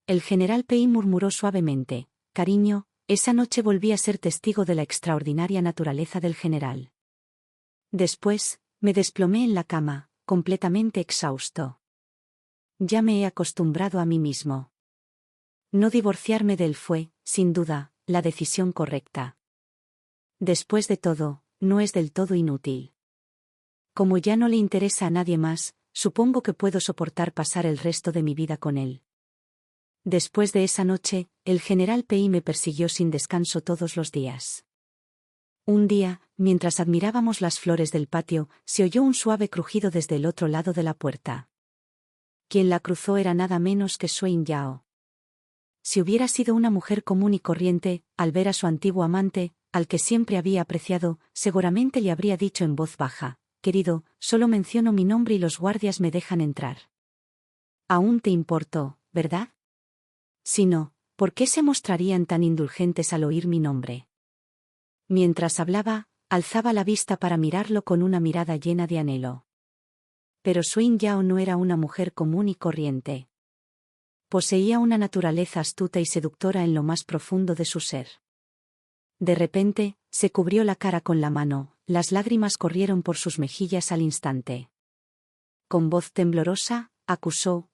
El general Pei murmuró suavemente, cariño, esa noche volví a ser testigo de la extraordinaria naturaleza del general. Después, me desplomé en la cama, completamente exhausto. Ya me he acostumbrado a mí mismo. No divorciarme de él fue, sin duda, la decisión correcta. Después de todo, no es del todo inútil. Como ya no le interesa a nadie más, supongo que puedo soportar pasar el resto de mi vida con él. Después de esa noche, el general Pei me persiguió sin descanso todos los días. Un día, mientras admirábamos las flores del patio, se oyó un suave crujido desde el otro lado de la puerta. Quien la cruzó era nada menos que Swain Yao. Si hubiera sido una mujer común y corriente, al ver a su antiguo amante, al que siempre había apreciado, seguramente le habría dicho en voz baja, querido, solo menciono mi nombre y los guardias me dejan entrar. Aún te importo, ¿verdad? Si no, ¿por qué se mostrarían tan indulgentes al oír mi nombre? Mientras hablaba, alzaba la vista para mirarlo con una mirada llena de anhelo. Pero Swain Yao no era una mujer común y corriente. Poseía una naturaleza astuta y seductora en lo más profundo de su ser. De repente, se cubrió la cara con la mano, las lágrimas corrieron por sus mejillas al instante. Con voz temblorosa, acusó,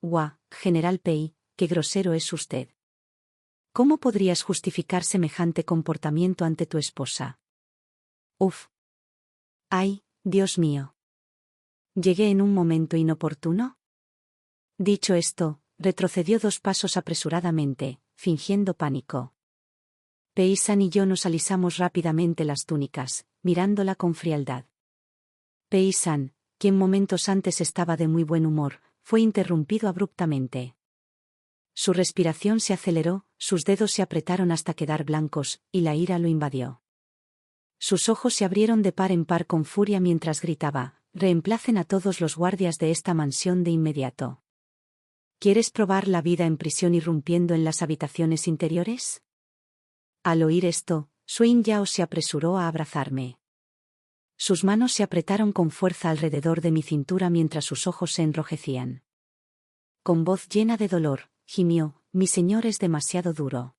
General Pei, qué grosero es usted. ¿Cómo podrías justificar semejante comportamiento ante tu esposa? Uf. Ay, Dios mío. ¿Llegué en un momento inoportuno? Dicho esto, retrocedió 2 pasos apresuradamente, fingiendo pánico. Pei-san y yo nos alisamos rápidamente las túnicas, mirándola con frialdad. Pei-san, quien momentos antes estaba de muy buen humor, fue interrumpido abruptamente. Su respiración se aceleró, sus dedos se apretaron hasta quedar blancos, y la ira lo invadió. Sus ojos se abrieron de par en par con furia mientras gritaba, reemplacen a todos los guardias de esta mansión de inmediato. ¿Quieres probar la vida en prisión irrumpiendo en las habitaciones interiores? Al oír esto, Swain Yao se apresuró a abrazarme. Sus manos se apretaron con fuerza alrededor de mi cintura mientras sus ojos se enrojecían. Con voz llena de dolor, gimió: «Mi señor es demasiado duro.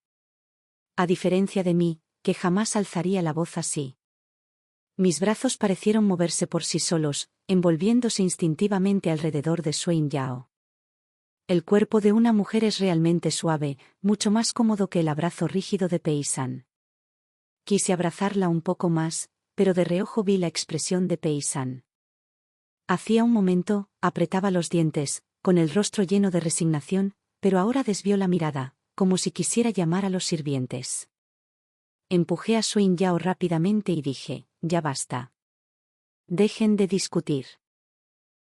A diferencia de mí, que jamás alzaría la voz así». Mis brazos parecieron moverse por sí solos, envolviéndose instintivamente alrededor de Swain Yao. El cuerpo de una mujer es realmente suave, mucho más cómodo que el abrazo rígido de Pei San. Quise abrazarla un poco más, pero de reojo vi la expresión de Pei San. Hacía un momento, apretaba los dientes, con el rostro lleno de resignación, pero ahora desvió la mirada, como si quisiera llamar a los sirvientes. Empujé a Swain Yao rápidamente y dije: «Ya basta. Dejen de discutir.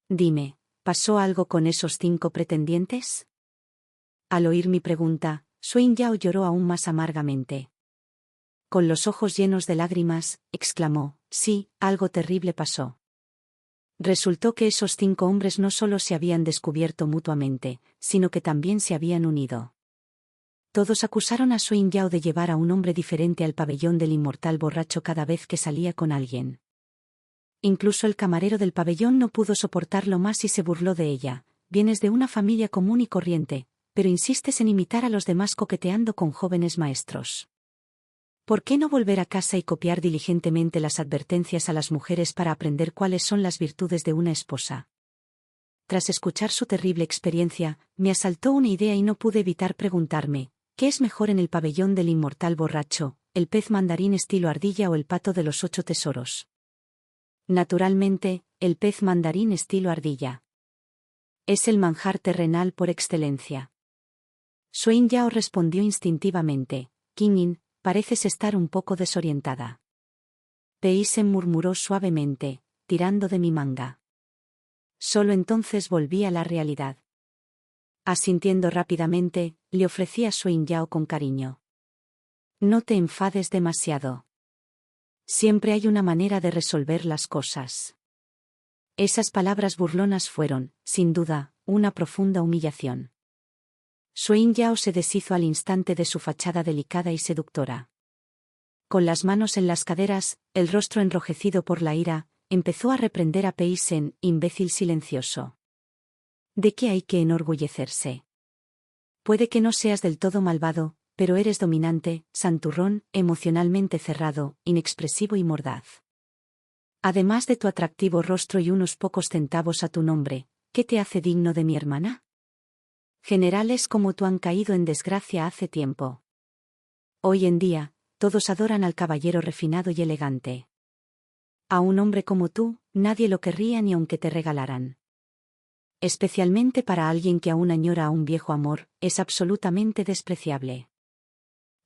Dime, ¿pasó algo con esos 5 pretendientes?» Al oír mi pregunta, Swain Yao lloró aún más amargamente. Con los ojos llenos de lágrimas, exclamó: «Sí, algo terrible pasó. Resultó que esos 5 hombres no solo se habían descubierto mutuamente, sino que también se habían unido. Todos acusaron a Swain Yao de llevar a un hombre diferente al pabellón del inmortal borracho cada vez que salía con alguien. Incluso el camarero del pabellón no pudo soportarlo más y se burló de ella: «Vienes de una familia común y corriente, pero insistes en imitar a los demás coqueteando con jóvenes maestros. ¿Por qué no volver a casa y copiar diligentemente las advertencias a las mujeres para aprender cuáles son las virtudes de una esposa?» Tras escuchar su terrible experiencia, me asaltó una idea y no pude evitar preguntarme: ¿qué es mejor en el pabellón del inmortal borracho, el pez mandarín estilo ardilla o el pato de los 8 tesoros? Naturalmente, el pez mandarín estilo ardilla. Es el manjar terrenal por excelencia. Swain Yao respondió instintivamente: «Qingyin, pareces estar un poco desorientada». Pei Sen murmuró suavemente: «Tirando de mi manga». Solo entonces volví a la realidad. Asintiendo rápidamente, le ofrecí a Swain Yao con cariño: «No te enfades demasiado. Siempre hay una manera de resolver las cosas». Esas palabras burlonas fueron, sin duda, una profunda humillación. Swain Yao se deshizo al instante de su fachada delicada y seductora. Con las manos en las caderas, el rostro enrojecido por la ira, empezó a reprender a Pei Sen: «Imbécil silencioso. ¿De qué hay que enorgullecerse? Puede que no seas del todo malvado, pero eres dominante, santurrón, emocionalmente cerrado, inexpresivo y mordaz. Además de tu atractivo rostro y unos pocos centavos a tu nombre, ¿qué te hace digno de mi hermana? Generales como tú han caído en desgracia hace tiempo. Hoy en día, todos adoran al caballero refinado y elegante. A un hombre como tú, nadie lo querría ni aunque te regalaran. Especialmente para alguien que aún añora a un viejo amor, es absolutamente despreciable».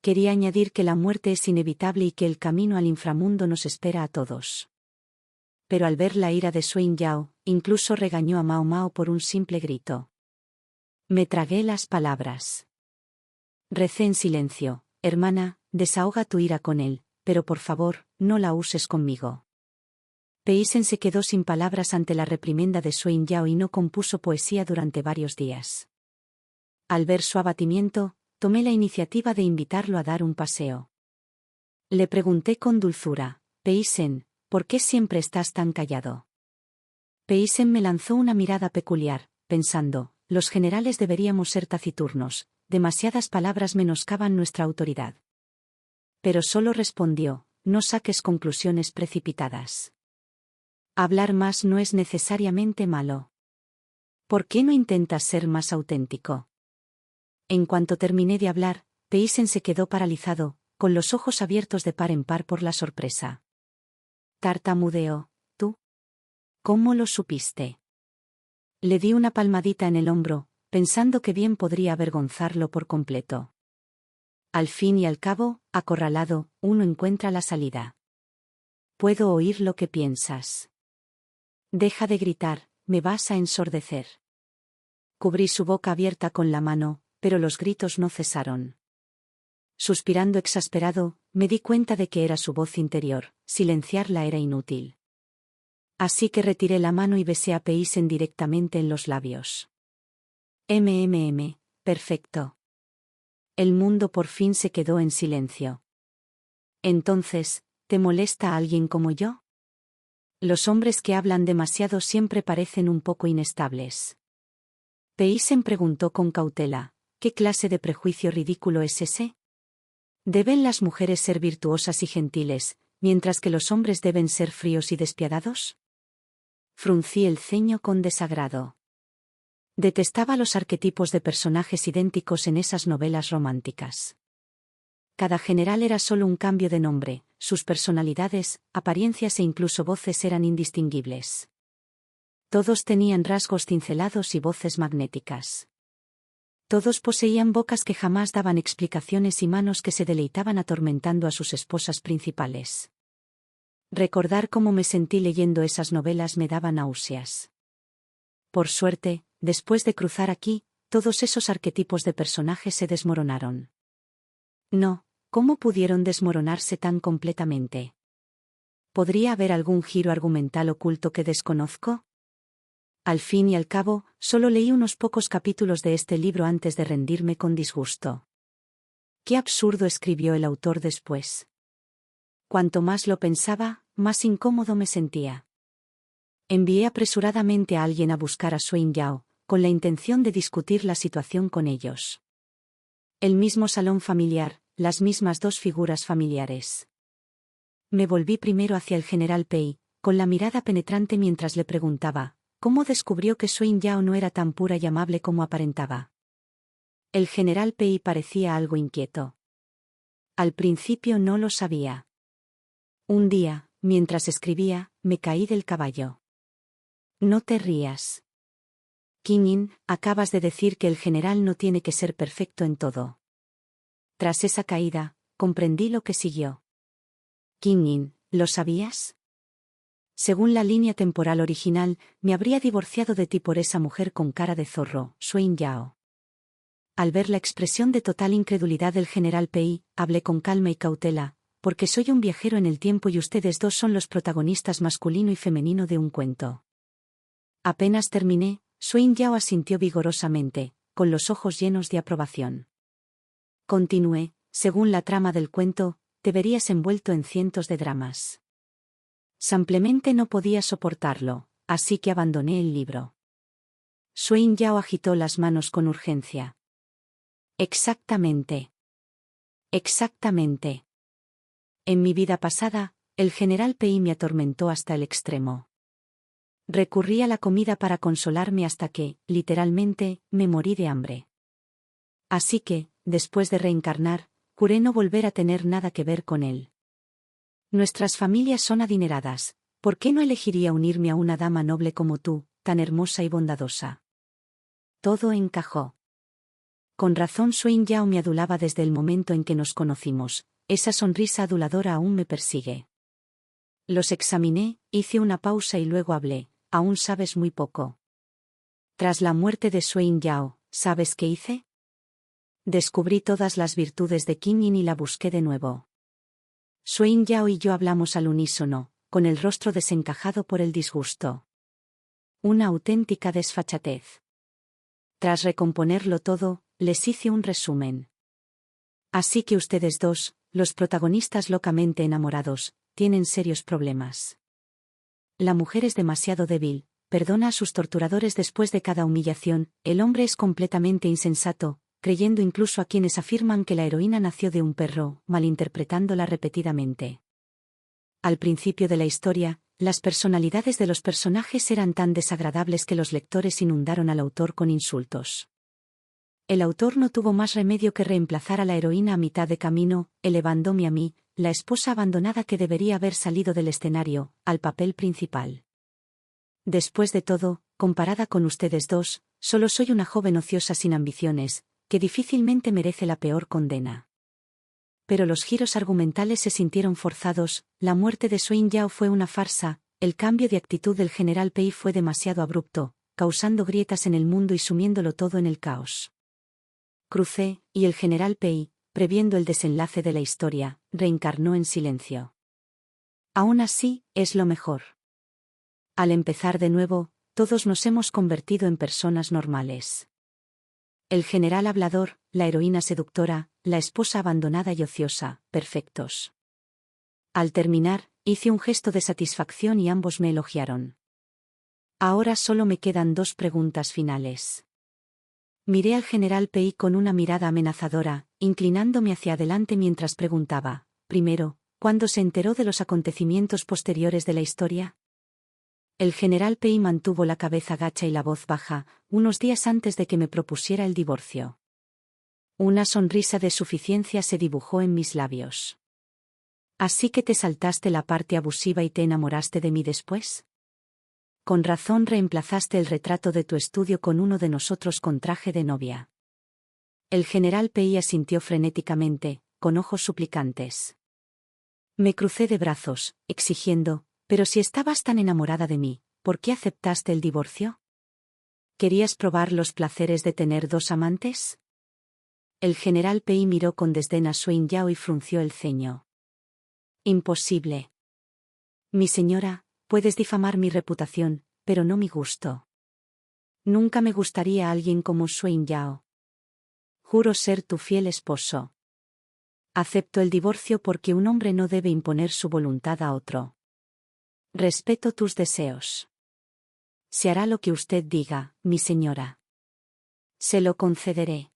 Quería añadir que la muerte es inevitable y que el camino al inframundo nos espera a todos. Pero al ver la ira de Swain Yao, incluso regañó a Mao Mao por un simple grito. Me tragué las palabras. Recé en silencio: «Hermana, desahoga tu ira con él, pero por favor, no la uses conmigo». Pei Sen se quedó sin palabras ante la reprimenda de Swain Yao y no compuso poesía durante varios días. Al ver su abatimiento, tomé la iniciativa de invitarlo a dar un paseo. Le pregunté con dulzura: «Pei Sen, ¿por qué siempre estás tan callado?» Pei Sen me lanzó una mirada peculiar, pensando: «Los generales deberíamos ser taciturnos, demasiadas palabras menoscaban nuestra autoridad». Pero solo respondió: «No saques conclusiones precipitadas. Hablar más no es necesariamente malo. ¿Por qué no intentas ser más auténtico?». En cuanto terminé de hablar, Pei Sen se quedó paralizado, con los ojos abiertos de par en par por la sorpresa. Tartamudeó: «¿Tú? ¿Cómo lo supiste?». Le di una palmadita en el hombro, pensando que bien podría avergonzarlo por completo. Al fin y al cabo, acorralado, uno encuentra la salida. «Puedo oír lo que piensas. Deja de gritar, me vas a ensordecer». Cubrí su boca abierta con la mano, pero los gritos no cesaron. Suspirando exasperado, me di cuenta de que era su voz interior: silenciarla era inútil. Así que retiré la mano y besé a Pei Sen directamente en los labios. Perfecto. El mundo por fin se quedó en silencio. «Entonces, ¿te molesta a alguien como yo?». Los hombres que hablan demasiado siempre parecen un poco inestables. Peisen preguntó con cautela, ¿qué clase de prejuicio ridículo es ese? ¿Deben las mujeres ser virtuosas y gentiles, mientras que los hombres deben ser fríos y despiadados? Fruncí el ceño con desagrado. Detestaba los arquetipos de personajes idénticos en esas novelas románticas. Cada general era solo un cambio de nombre, sus personalidades, apariencias e incluso voces eran indistinguibles. Todos tenían rasgos cincelados y voces magnéticas. Todos poseían bocas que jamás daban explicaciones y manos que se deleitaban atormentando a sus esposas principales. Recordar cómo me sentí leyendo esas novelas me daba náuseas. Por suerte, después de cruzar aquí, todos esos arquetipos de personajes se desmoronaron. No, ¿cómo pudieron desmoronarse tan completamente? ¿Podría haber algún giro argumental oculto que desconozco? Al fin y al cabo, solo leí unos pocos capítulos de este libro antes de rendirme con disgusto. Qué absurdo escribió el autor después. Cuanto más lo pensaba, más incómodo me sentía. Envié apresuradamente a alguien a buscar a Swain Yao, con la intención de discutir la situación con ellos. El mismo salón familiar, las mismas dos figuras familiares. Me volví primero hacia el general Pei, con la mirada penetrante mientras le preguntaba, ¿cómo descubrió que Swain Yao no era tan pura y amable como aparentaba? El general Pei parecía algo inquieto. Al principio no lo sabía. Un día, mientras escribía, me caí del caballo. No te rías. Qin, acabas de decir que el general no tiene que ser perfecto en todo. Tras esa caída, comprendí lo que siguió. Qin, ¿lo sabías? Según la línea temporal original, me habría divorciado de ti por esa mujer con cara de zorro, Swain Yao. Al ver la expresión de total incredulidad del general Pei, hablé con calma y cautela, porque soy un viajero en el tiempo y ustedes dos son los protagonistas masculino y femenino de un cuento. Apenas terminé, Swain Yao asintió vigorosamente, con los ojos llenos de aprobación. Continué, según la trama del cuento, te verías envuelto en cientos de dramas. Simplemente no podía soportarlo, así que abandoné el libro. Swain Yao agitó las manos con urgencia. Exactamente. Exactamente. En mi vida pasada, el general Pei me atormentó hasta el extremo. Recurrí a la comida para consolarme hasta que, literalmente, me morí de hambre. Así que, después de reencarnar, juré no volver a tener nada que ver con él. Nuestras familias son adineradas, ¿por qué no elegiría unirme a una dama noble como tú, tan hermosa y bondadosa? Todo encajó. Con razón Swain Yao me adulaba desde el momento en que nos conocimos, esa sonrisa aduladora aún me persigue. Los examiné, hice una pausa y luego hablé, aún sabes muy poco. Tras la muerte de Swain Yao, ¿sabes qué hice? Descubrí todas las virtudes de Qin y la busqué de nuevo. Swain Yao y yo hablamos al unísono, con el rostro desencajado por el disgusto. Una auténtica desfachatez. Tras recomponerlo todo, les hice un resumen. Así que ustedes dos, los protagonistas locamente enamorados, tienen serios problemas. La mujer es demasiado débil, perdona a sus torturadores después de cada humillación, el hombre es completamente insensato, creyendo incluso a quienes afirman que la heroína nació de un perro, malinterpretándola repetidamente. Al principio de la historia, las personalidades de los personajes eran tan desagradables que los lectores inundaron al autor con insultos. El autor no tuvo más remedio que reemplazar a la heroína a mitad de camino, elevándome a mí, la esposa abandonada que debería haber salido del escenario, al papel principal. Después de todo, comparada con ustedes dos, solo soy una joven ociosa sin ambiciones, que difícilmente merece la peor condena. Pero los giros argumentales se sintieron forzados, la muerte de Swain Yao fue una farsa, el cambio de actitud del general Pei fue demasiado abrupto, causando grietas en el mundo y sumiéndolo todo en el caos. Crucé, y el general Pei, previendo el desenlace de la historia, reencarnó en silencio. Aún así, es lo mejor. Al empezar de nuevo, todos nos hemos convertido en personas normales. El general hablador, la heroína seductora, la esposa abandonada y ociosa, perfectos. Al terminar, Hice un gesto de satisfacción y ambos me elogiaron. Ahora solo me quedan 2 preguntas finales. Miré al general Pei con una mirada amenazadora, inclinándome hacia adelante mientras preguntaba, primero, ¿cuándo se enteró de los acontecimientos posteriores de la historia? El general Pei mantuvo la cabeza gacha y la voz baja, unos días antes de que me propusiera el divorcio. Una sonrisa de suficiencia se dibujó en mis labios. ¿Así que te saltaste la parte abusiva y te enamoraste de mí después? Con razón reemplazaste el retrato de tu estudio con uno de nosotros con traje de novia. El general Pei asintió frenéticamente, con ojos suplicantes. Me crucé de brazos, exigiendo, pero si estabas tan enamorada de mí, ¿por qué aceptaste el divorcio? ¿Querías probar los placeres de tener 2 amantes? El general Pei miró con desdén a Suen Yao y frunció el ceño. Imposible. Mi señora, puedes difamar mi reputación, pero no mi gusto. Nunca me gustaría alguien como Suen Yao. Juro ser tu fiel esposo. Acepto el divorcio porque un hombre no debe imponer su voluntad a otro. Respeto tus deseos. Se hará lo que usted diga, mi señora. Se lo concederé.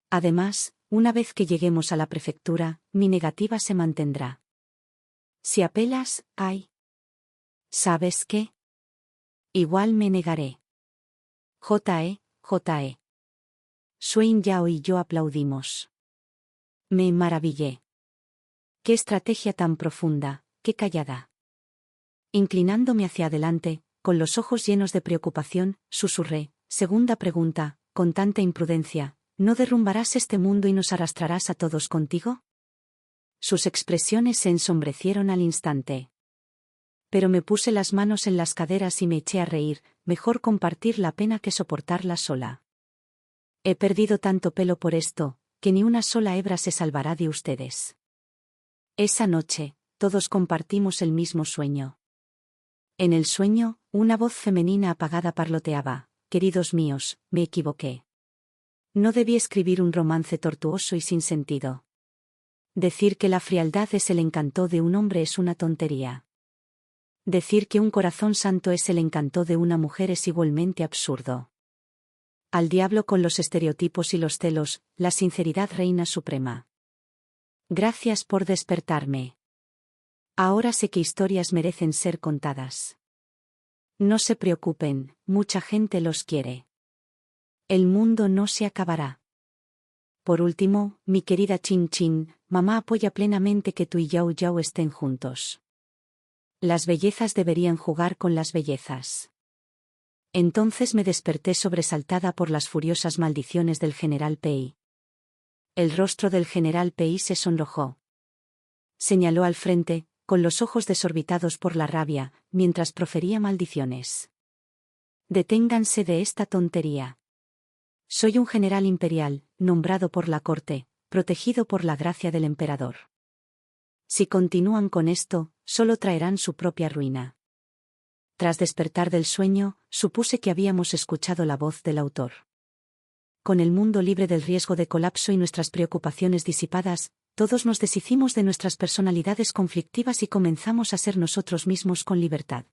Además, una vez que lleguemos a la prefectura, mi negativa se mantendrá. Si apelas, ¡ay! ¿Sabes qué? Igual me negaré. J.E. Suen Yao y yo aplaudimos. Me maravillé. Qué estrategia tan profunda, qué callada. Inclinándome hacia adelante, con los ojos llenos de preocupación, susurré, segunda pregunta, con tanta imprudencia, ¿no derrumbarás este mundo y nos arrastrarás a todos contigo? Sus expresiones se ensombrecieron al instante. Pero me puse las manos en las caderas y me eché a reír, mejor compartir la pena que soportarla sola. He perdido tanto pelo por esto, que ni una sola hebra se salvará de ustedes. Esa noche, todos compartimos el mismo sueño. En el sueño, una voz femenina apagada parloteaba, queridos míos, me equivoqué. No debí escribir un romance tortuoso y sin sentido. Decir que la frialdad es el encanto de un hombre es una tontería. Decir que un corazón santo es el encanto de una mujer es igualmente absurdo. Al diablo con los estereotipos y los celos, la sinceridad reina suprema. Gracias por despertarme. Ahora sé que historias merecen ser contadas. No se preocupen, mucha gente los quiere. El mundo no se acabará. Por último, mi querida Chin Chin, mamá apoya plenamente que tú y Yao Yao estén juntos. Las bellezas deberían jugar con las bellezas. Entonces me desperté sobresaltada por las furiosas maldiciones del general Pei. El rostro del general Pei se sonrojó. Señaló al frente, con los ojos desorbitados por la rabia, mientras profería maldiciones. Deténganse de esta tontería. Soy un general imperial, nombrado por la corte, protegido por la gracia del emperador. Si continúan con esto, solo traerán su propia ruina. Tras despertar del sueño, supuse que habíamos escuchado la voz del autor. Con el mundo libre del riesgo de colapso y nuestras preocupaciones disipadas, todos nos deshicimos de nuestras personalidades conflictivas y comenzamos a ser nosotros mismos con libertad.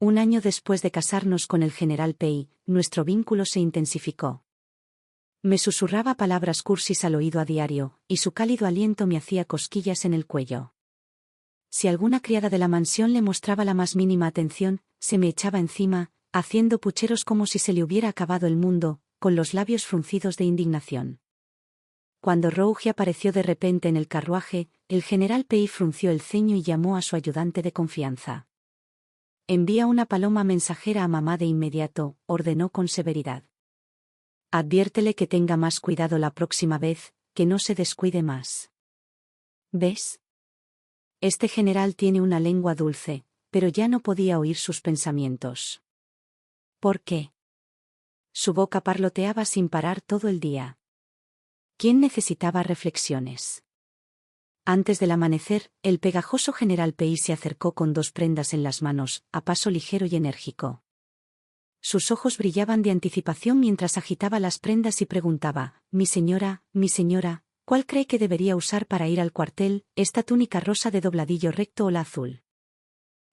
Un año después de casarnos con el general Pei, nuestro vínculo se intensificó. Me susurraba palabras cursis al oído a diario, y su cálido aliento me hacía cosquillas en el cuello. Si alguna criada de la mansión le mostraba la más mínima atención, se me echaba encima, haciendo pucheros como si se le hubiera acabado el mundo, con los labios fruncidos de indignación. Cuando Rouge apareció de repente en el carruaje, el general Pei frunció el ceño y llamó a su ayudante de confianza. Envía una paloma mensajera a mamá de inmediato, ordenó con severidad. Adviértele que tenga más cuidado la próxima vez, que no se descuide más. ¿Ves? Este general tiene una lengua dulce, pero ya no podía oír sus pensamientos. ¿Por qué? Su boca parloteaba sin parar todo el día. ¿Quién necesitaba reflexiones? Antes del amanecer, el pegajoso general Pei se acercó con 2 prendas en las manos, a paso ligero y enérgico. Sus ojos brillaban de anticipación mientras agitaba las prendas y preguntaba, mi señora, ¿Cuál cree que debería usar para ir al cuartel, esta túnica rosa de dobladillo recto o la azul?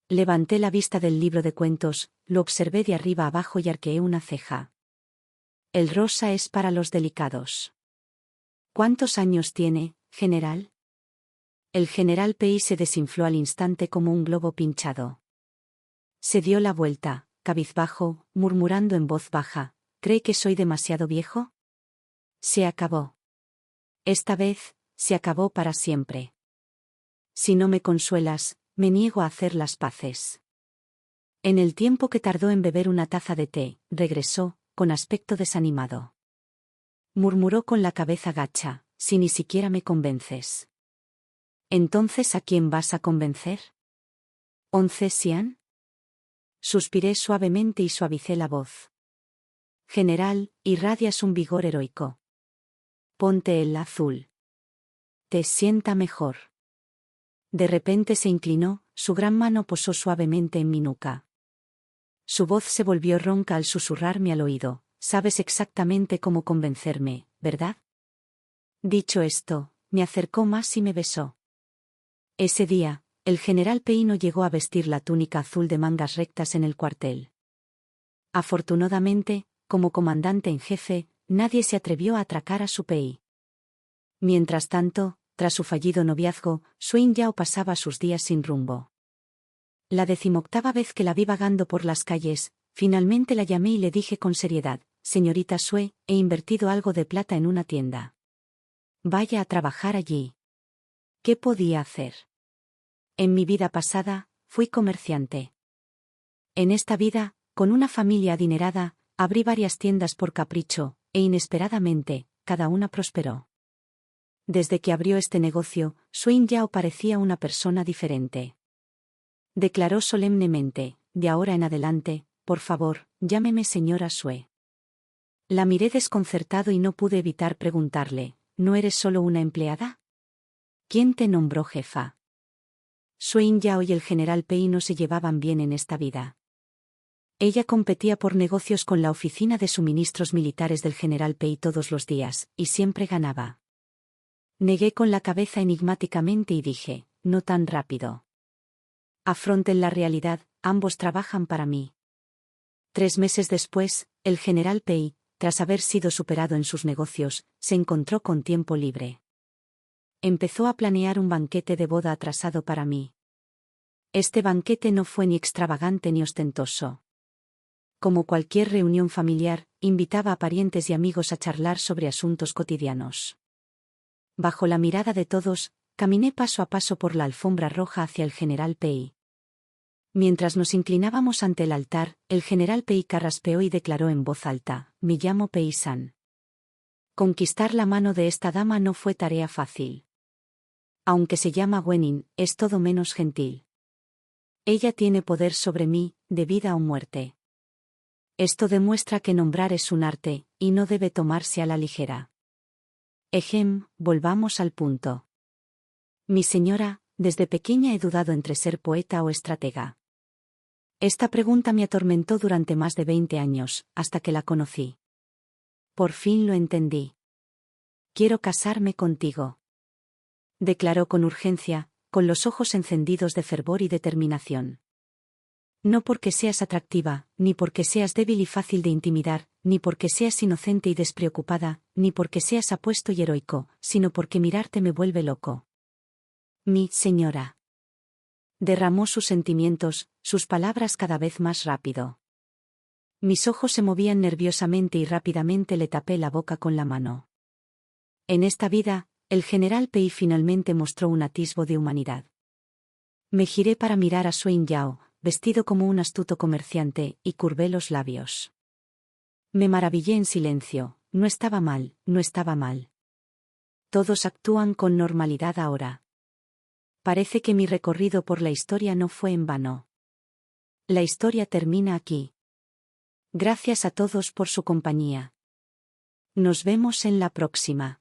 Levanté la vista del libro de cuentos, lo observé de arriba abajo y arqueé una ceja. El rosa es para los delicados. ¿Cuántos años tiene, general? El general Pei se desinfló al instante como un globo pinchado. Se dio la vuelta, cabizbajo, murmurando en voz baja, ¿cree que soy demasiado viejo? Se acabó. Esta vez, se acabó para siempre. Si no me consuelas, me niego a hacer las paces. En el tiempo que tardó en beber una taza de té, regresó, con aspecto desanimado. Murmuró con la cabeza gacha, si ni siquiera me convences. ¿Entonces a quién vas a convencer? ¿11 Xian? Suspiré suavemente y suavicé la voz. General, irradias un vigor heroico. Ponte el azul. Te sienta mejor. De repente se inclinó, su gran mano posó suavemente en mi nuca. Su voz se volvió ronca al susurrarme al oído, sabes exactamente cómo convencerme, ¿verdad? Dicho esto, me acercó más y me besó. Ese día, el general Pei no llegó a vestir la túnica azul de mangas rectas en el cuartel. Afortunadamente, como comandante en jefe, nadie se atrevió a atracar a su Pei. Mientras tanto, tras su fallido noviazgo, Suen Yao pasaba sus días sin rumbo. La 18ª vez que la vi vagando por las calles, finalmente la llamé y le dije con seriedad, señorita Sue, he invertido algo de plata en una tienda. Vaya a trabajar allí. ¿Qué podía hacer? En mi vida pasada, fui comerciante. En esta vida, con una familia adinerada, abrí varias tiendas por capricho, e inesperadamente, cada una prosperó. Desde que abrió este negocio, Suen Yao parecía una persona diferente. Declaró solemnemente, de ahora en adelante, por favor, llámeme señora Sue. La miré desconcertado y no pude evitar preguntarle, ¿no eres solo una empleada? ¿Quién te nombró jefa? Suen Yao y el general Pei no se llevaban bien en esta vida. Ella competía por negocios con la oficina de suministros militares del general Pei todos los días, y siempre ganaba. Negué con la cabeza enigmáticamente y dije, no tan rápido. Afronten la realidad, ambos trabajan para mí. 3 meses después, el general Pei, tras haber sido superado en sus negocios, se encontró con tiempo libre. Empezó a planear un banquete de boda atrasado para mí. Este banquete no fue ni extravagante ni ostentoso. Como cualquier reunión familiar, invitaba a parientes y amigos a charlar sobre asuntos cotidianos. Bajo la mirada de todos, caminé paso a paso por la alfombra roja hacia el general Pei. Mientras nos inclinábamos ante el altar, el general Pei carraspeó y declaró en voz alta, me llamo Pei-san. Conquistar la mano de esta dama no fue tarea fácil. Aunque se llama Wenin, es todo menos gentil. Ella tiene poder sobre mí, de vida o muerte. Esto demuestra que nombrar es un arte, y no debe tomarse a la ligera. Volvamos al punto. Mi señora, desde pequeña he dudado entre ser poeta o estratega. Esta pregunta me atormentó durante más de 20 años, hasta que la conocí. Por fin lo entendí. Quiero casarme contigo. Declaró con urgencia, con los ojos encendidos de fervor y determinación. No porque seas atractiva, ni porque seas débil y fácil de intimidar, ni porque seas inocente y despreocupada, ni porque seas apuesto y heroico, sino porque mirarte me vuelve loco. Mi señora. Derramó sus sentimientos, sus palabras cada vez más rápido. Mis ojos se movían nerviosamente y rápidamente le tapé la boca con la mano. En esta vida, el general Pei finalmente mostró un atisbo de humanidad. Me giré para mirar a Suen Yao, vestido como un astuto comerciante, y curvé los labios. Me maravillé en silencio, no estaba mal, no estaba mal. Todos actúan con normalidad ahora. Parece que mi recorrido por la historia no fue en vano. La historia termina aquí. Gracias a todos por su compañía. Nos vemos en la próxima.